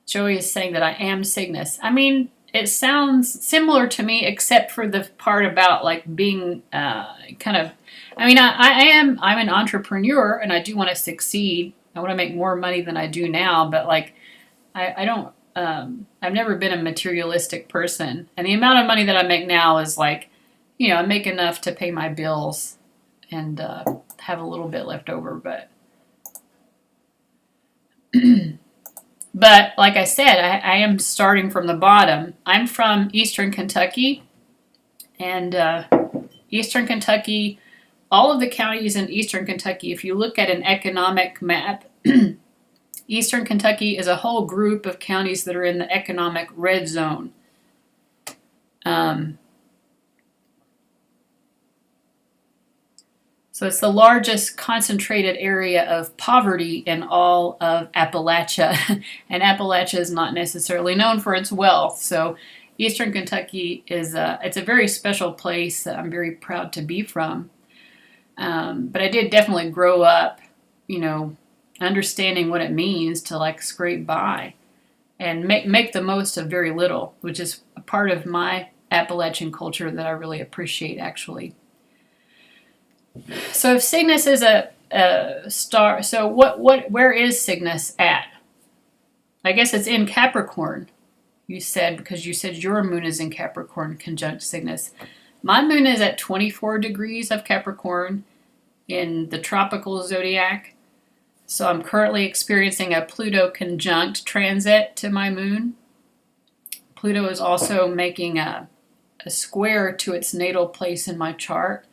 Joey is saying that I am Cygnus. I mean, it sounds similar to me, except for the part about like being kind of. I mean, I'm an entrepreneur, and I do want to succeed. I want to make more money than I do now, but like, I don't. I've never been a materialistic person, and the amount of money that I make now is like, I make enough to pay my bills, and have a little bit left over, but. But like I said, I am starting from the bottom. I'm from Eastern Kentucky, and Eastern Kentucky, all of the counties in Eastern Kentucky, if you look at an economic map, Eastern Kentucky is a whole group of counties that are in the economic red zone. So it's the largest concentrated area of poverty in all of Appalachia, and Appalachia is not necessarily known for its wealth. So Eastern Kentucky is it's a very special place that I'm very proud to be from. But I did definitely grow up, understanding what it means to like scrape by and make the most of very little, which is a part of my Appalachian culture that I really appreciate, actually. So if Cygnus is a star, so where is Cygnus at? I guess it's in Capricorn, you said, because you said your moon is in Capricorn conjunct Cygnus. My moon is at 24 degrees of Capricorn in the tropical zodiac. So I'm currently experiencing a Pluto conjunct transit to my moon. Pluto is also making a square to its natal place in my chart.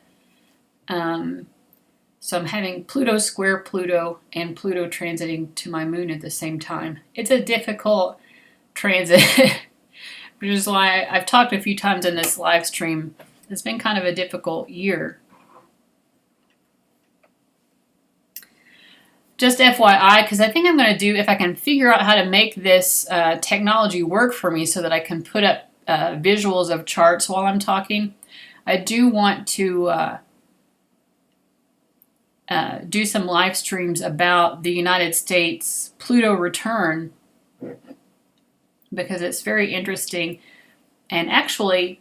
So I'm having Pluto square Pluto and Pluto transiting to my moon at the same time. It's a difficult transit, which is why I've talked a few times in this live stream. It's been kind of a difficult year. Just FYI, because I think I'm going to do, if I can figure out how to make this technology work for me so that I can put up visuals of charts while I'm talking, I do want to do some live streams about the United States Pluto return, because it's very interesting. And actually,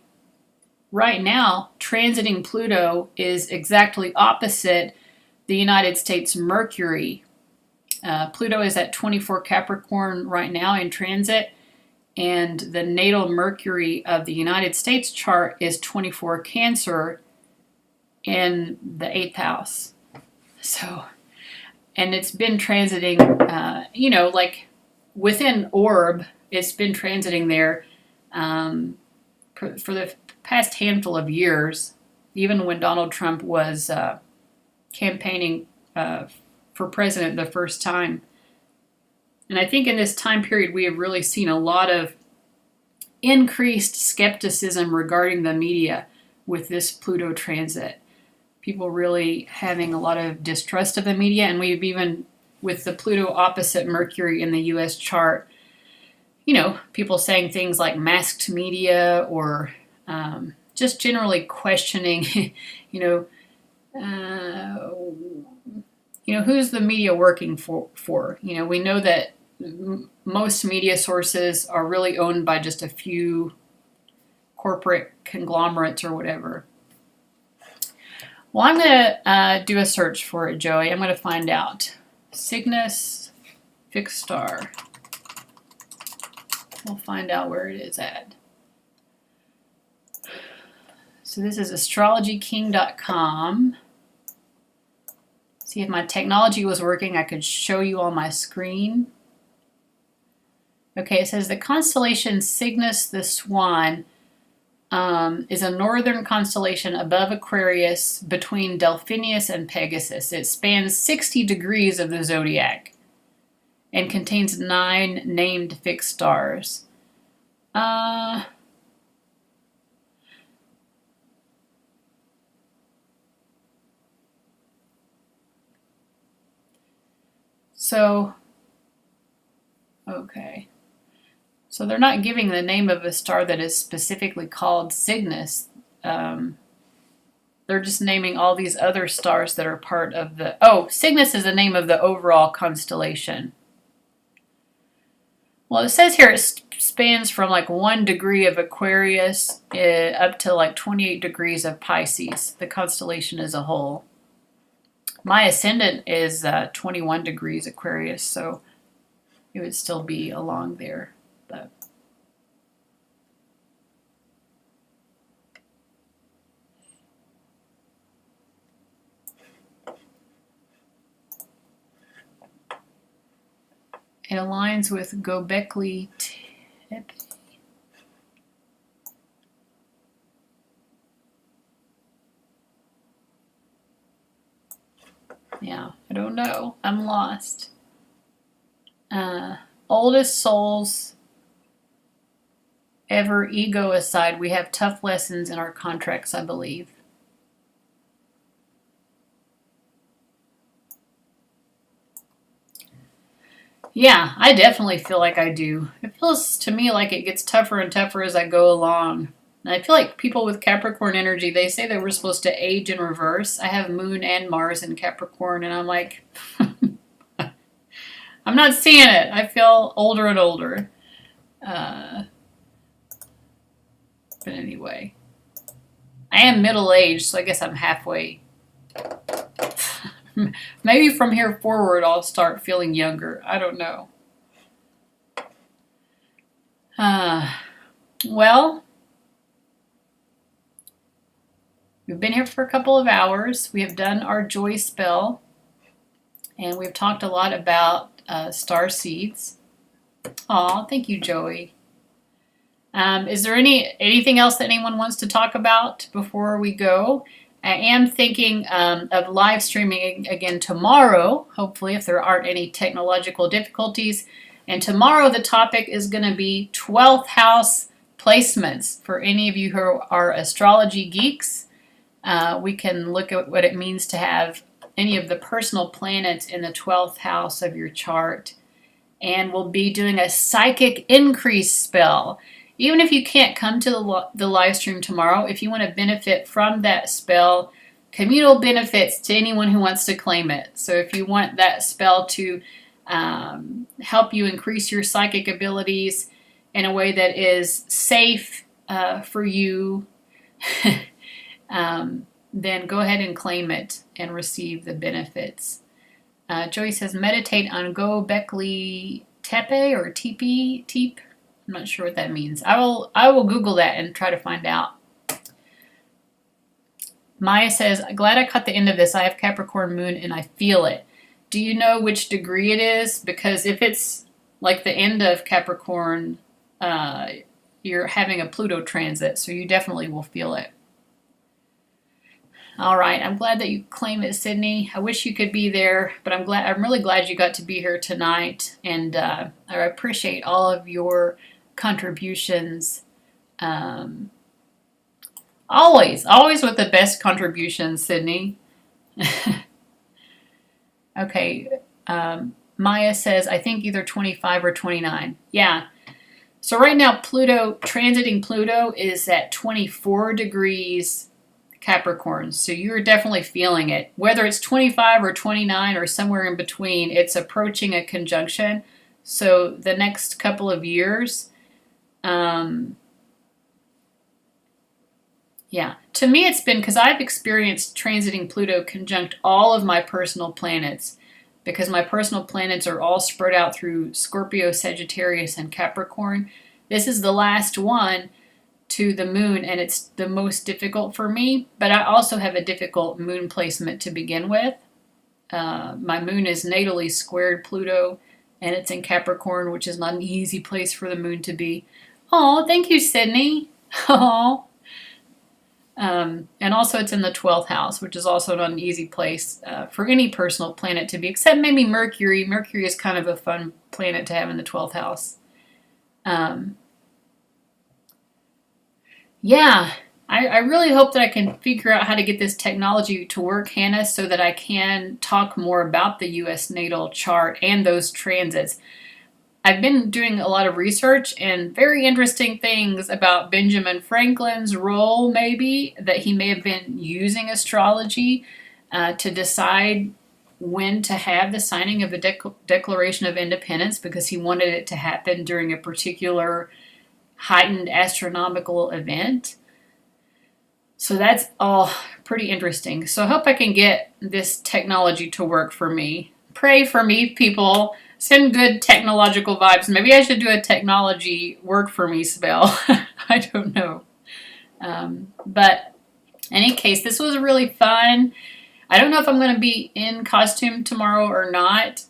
right now, transiting Pluto is exactly opposite the United States Mercury. Pluto is at 24 Capricorn right now in transit, and the natal Mercury of the United States chart is 24 Cancer in the 8th house. So, and it's been transiting, like within orb, it's been transiting there for the past handful of years, even when Donald Trump was campaigning for president the first time. And I think in this time period, we have really seen a lot of increased skepticism regarding the media with this Pluto transit. People really having a lot of distrust of the media, and we've even, with the Pluto opposite Mercury in the U.S. chart, people saying things like masked media, or just generally questioning, who's the media working for? We know that most media sources are really owned by just a few corporate conglomerates or whatever. Well, I'm going to do a search for it, Joey. I'm going to find out. Cygnus fixed star. We'll find out where it is at. So this is astrologyking.com. See, if my technology was working, I could show you on my screen. Okay, it says the constellation Cygnus the Swan is a northern constellation above Aquarius between Delphinius and Pegasus. It spans 60 degrees of the zodiac and contains 9 named fixed stars. So, okay. So they're not giving the name of a star that is specifically called Cygnus. They're just naming all these other stars that are part of the... Oh, Cygnus is the name of the overall constellation. Well, it says here it spans from like 1 degree of Aquarius up to like 28 degrees of Pisces, the constellation as a whole. My ascendant is 21 degrees Aquarius, so it would still be along there. But it aligns with Göbekli Tepe. Yeah, I don't know. I'm lost. Oldest souls ever, ego aside, we have tough lessons in our contracts, I believe. Yeah, I definitely feel like I do. It feels to me like it gets tougher and tougher as I go along. And I feel like people with Capricorn energy, they say that we're supposed to age in reverse. I have Moon and Mars in Capricorn, and I'm like, I'm not seeing it. I feel older and older. But anyway, I am middle-aged, so I guess I'm halfway. Maybe from here forward, I'll start feeling younger. I don't know. Well, we've been here for a couple of hours. We have done our joy spell, and we've talked a lot about starseeds. Aw, thank you, Joey. Is there anything else that anyone wants to talk about before we go? I am thinking of live streaming again tomorrow, hopefully, if there aren't any technological difficulties. And tomorrow the topic is going to be 12th house placements. For any of you who are astrology geeks, we can look at what it means to have any of the personal planets in the 12th house of your chart. And we'll be doing a psychic increase spell. Even if you can't come to the live stream tomorrow, if you want to benefit from that spell, communal benefits to anyone who wants to claim it. So if you want that spell to help you increase your psychic abilities in a way that is safe for you, then go ahead and claim it and receive the benefits. Joey says, meditate on Göbekli Tepe or Teep. I'm not sure what that means. I will Google that and try to find out. Maya says, glad I caught the end of this. I have Capricorn moon and I feel it. Do you know which degree it is? Because if it's like the end of Capricorn, you're having a Pluto transit, so you definitely will feel it. All right, I'm glad that you claim it, Sydney. I wish you could be there, but I'm really glad you got to be here tonight, and I appreciate all of your contributions. Always with the best contributions, Sydney. Okay, Maya says, I think either 25 or 29. Yeah. So right now, transiting Pluto is at 24 degrees Capricorn. So you're definitely feeling it. Whether it's 25 or 29 or somewhere in between, it's approaching a conjunction. So the next couple of years, Yeah, to me it's been because I've experienced transiting Pluto conjunct all of my personal planets, because my personal planets are all spread out through Scorpio, Sagittarius, and Capricorn. This is the last one to the moon, and it's the most difficult for me, but I also have a difficult moon placement to begin with. My moon is natally squared Pluto, and it's in Capricorn, which is not an easy place for the moon to be. Oh, thank you, Sydney. Oh. And also it's in the 12th house, which is also not an easy place for any personal planet to be, except maybe Mercury. Mercury is kind of a fun planet to have in the 12th house. Yeah, I really hope that I can figure out how to get this technology to work, Hannah, so that I can talk more about the U.S. natal chart and those transits. I've been doing a lot of research and very interesting things about Benjamin Franklin's role, maybe, that he may have been using astrology to decide when to have the signing of the Declaration of Independence, because he wanted it to happen during a particular heightened astronomical event. So that's all pretty interesting. So I hope I can get this technology to work for me. Pray for me, people. Send good technological vibes. Maybe I should do a technology work for me spell. I don't know. But in any case, this was really fun. I don't know if I'm going to be in costume tomorrow or not.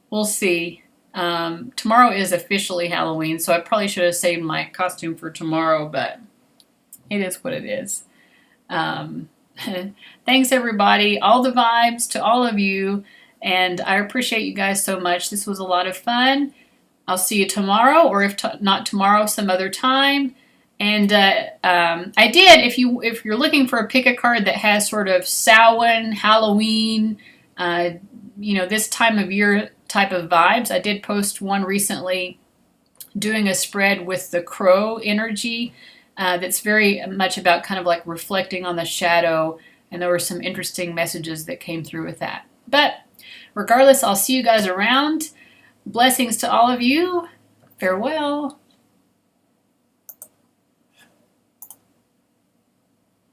We'll see. Tomorrow is officially Halloween, so I probably should have saved my costume for tomorrow, but it is what it is. Thanks, everybody. All the vibes to all of you. And I appreciate you guys so much. This was a lot of fun. I'll see you tomorrow, or if not tomorrow, some other time. And I did, if you're looking for a pick a card that has sort of Samhain, Halloween, this time of year type of vibes, I did post one recently doing a spread with the crow energy that's very much about kind of like reflecting on the shadow. And there were some interesting messages that came through with that. But regardless, I'll see you guys around. Blessings to all of you. Farewell.